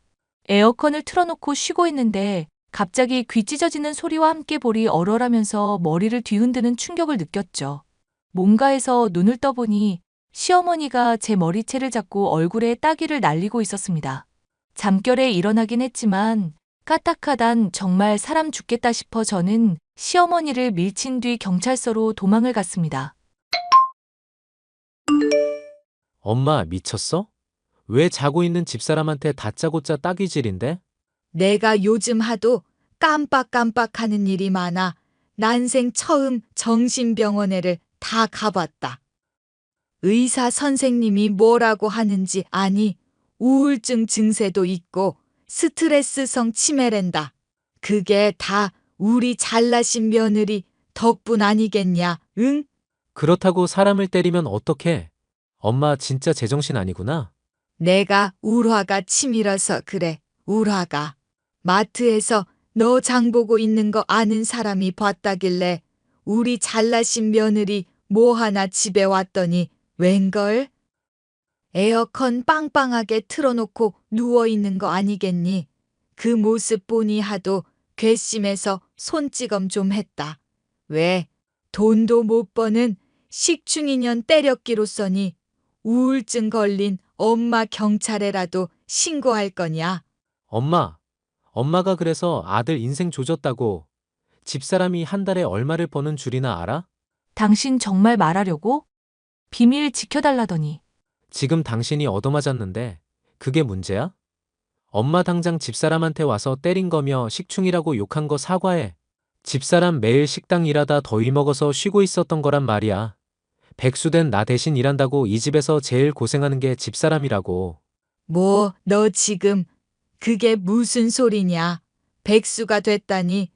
에어컨을 틀어놓고 쉬고 있는데 갑자기 귀 찢어지는 소리와 함께 볼이 얼얼하면서 머리를 뒤흔드는 충격을 느꼈죠. 뭔가에서 눈을 떠보니 시어머니가 제 머리채를 잡고 얼굴에 따귀를 날리고 있었습니다. 잠결에 일어나긴 했지만 까딱하단 정말 사람 죽겠다 싶어 저는 시어머니를 밀친 뒤 경찰서로 도망을 갔습니다. 엄마 미쳤어? 왜 자고 있는 집사람한테 다짜고짜 따귀질인데? 내가 요즘 하도 깜빡깜빡하는 일이 많아 난생 처음 정신병원에를 다 가봤다. 의사 선생님이 뭐라고 하는지 아니 우울증 증세도 있고 스트레스성 치매랜다. 그게 다 우리 잘나신 며느리 덕분 아니겠냐, 응? 그렇다고 사람을 때리면 어떡해? 엄마 진짜 제정신 아니구나. 내가 울화가 치밀어서 그래, 울화가. 마트에서 너 장보고 있는 거 아는 사람이 봤다길래 우리 잘나신 며느리 뭐 하나 집에 왔더니 웬걸? 에어컨 빵빵하게 틀어놓고 누워있는 거 아니겠니? 그 모습 보니 하도 괘씸해서 손찌검 좀 했다. 왜? 돈도 못 버는 식충인년 때렸기로써니 우울증 걸린 엄마 경찰에라도 신고할 거냐? 엄마가 그래서 아들 인생 조졌다고 집사람이 한 달에 얼마를 버는 줄이나 알아? 당신 정말 말하려고? 비밀 지켜달라더니. 지금 당신이 얻어맞았는데 그게 문제야? 엄마 당장 집사람한테 와서 때린 거며 식충이라고 욕한 거 사과해. 집사람 매일 식당 일하다 더위 먹어서 쉬고 있었던 거란 말이야. 백수된 나 대신 일한다고 이 집에서 제일 고생하는 게 집사람이라고. 뭐, 너 지금 그게 무슨 소리냐? 백수가 됐다니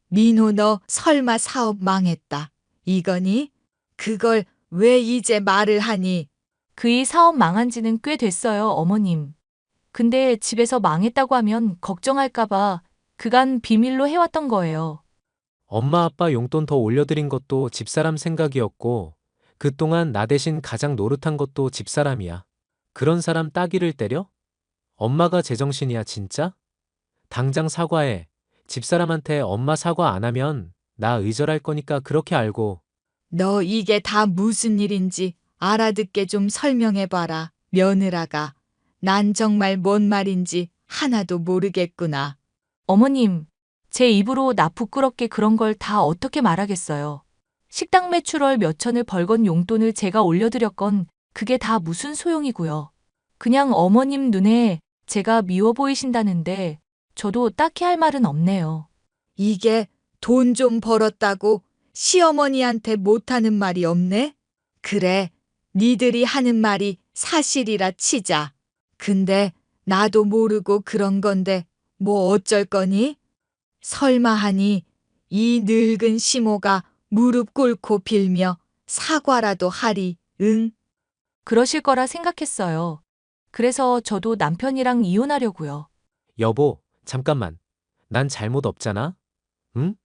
민호 너 설마 사업 망했다. 이거니? 그걸 왜 이제 말을 하니? 그이 사업 망한 지는 꽤 됐어요, 어머님. 근데 집에서 망했다고 하면 걱정할까봐 그간 비밀로 해왔던 거예요. 엄마 아빠 용돈 더 올려드린 것도 집사람 생각이었고 그동안 나 대신 가장 노릇한 것도 집사람이야. 그런 사람 따귀를 때려? 엄마가 제정신이야 진짜? 당장 사과해. 집사람한테 엄마 사과 안 하면 나 의절할 거니까 그렇게 알고. 너 이게 다 무슨 일인지 알아듣게 좀 설명해봐라, 며느라가. 난 정말 뭔 말인지 하나도 모르겠구나. 어머님, 제 입으로 나 부끄럽게 그런 걸 다 어떻게 말하겠어요. 식당 매출월 몇 천을 벌건 용돈을 제가 올려드렸건 그게 다 무슨 소용이고요. 그냥 어머님 눈에 제가 미워 보이신다는데 저도 딱히 할 말은 없네요. 이게 돈 좀 벌었다고 시어머니한테 못하는 말이 없네? 그래, 니들이 하는 말이 사실이라 치자. 근데 나도 모르고 그런 건데 뭐 어쩔 거니? 설마 하니 이 늙은 시모가 무릎 꿇고 빌며 사과라도 하리, 응? 그러실 거라 생각했어요. 그래서 저도 남편이랑 이혼하려고요. 여보, 잠깐만. 난 잘못 없잖아? 응?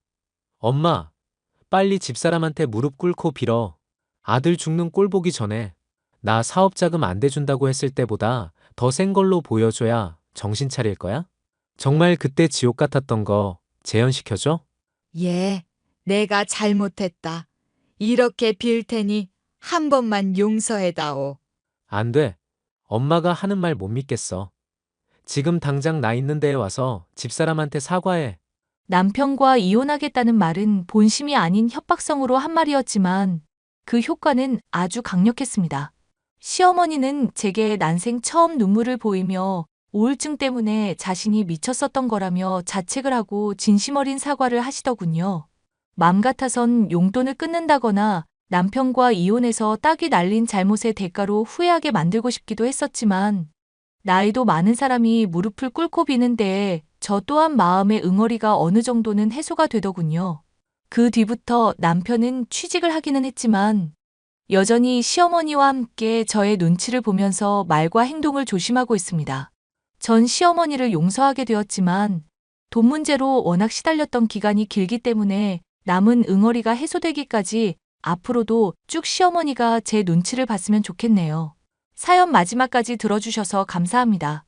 엄마, 빨리 집사람한테 무릎 꿇고 빌어. 아들 죽는 꼴 보기 전에. 나 사업 자금 안 대준다고 했을 때보다 더 센 걸로 보여줘야 정신 차릴 거야? 정말 그때 지옥 같았던 거 재현시켜줘? 예, 내가 잘못했다. 이렇게 빌 테니 한 번만 용서해다오. 안 돼. 엄마가 하는 말 못 믿겠어. 지금 당장 나 있는 데에 와서 집사람한테 사과해. 남편과 이혼하겠다는 말은 본심이 아닌 협박성으로 한 말이었지만 그 효과는 아주 강력했습니다. 시어머니는 제게 난생 처음 눈물을 보이며 우울증 때문에 자신이 미쳤었던 거라며 자책을 하고 진심 어린 사과를 하시더군요. 맘 같아선 용돈을 끊는다거나 남편과 이혼해서 딱이 날린 잘못의 대가로 후회하게 만들고 싶기도 했었지만 나이도 많은 사람이 무릎을 꿇고 비는 데에 저 또한 마음의 응어리가 어느 정도는 해소가 되더군요. 그 뒤부터 남편은 취직을 하기는 했지만 여전히 시어머니와 함께 저의 눈치를 보면서 말과 행동을 조심하고 있습니다. 전 시어머니를 용서하게 되었지만 돈 문제로 워낙 시달렸던 기간이 길기 때문에 남은 응어리가 해소되기까지 앞으로도 쭉 시어머니가 제 눈치를 봤으면 좋겠네요. 사연 마지막까지 들어주셔서 감사합니다.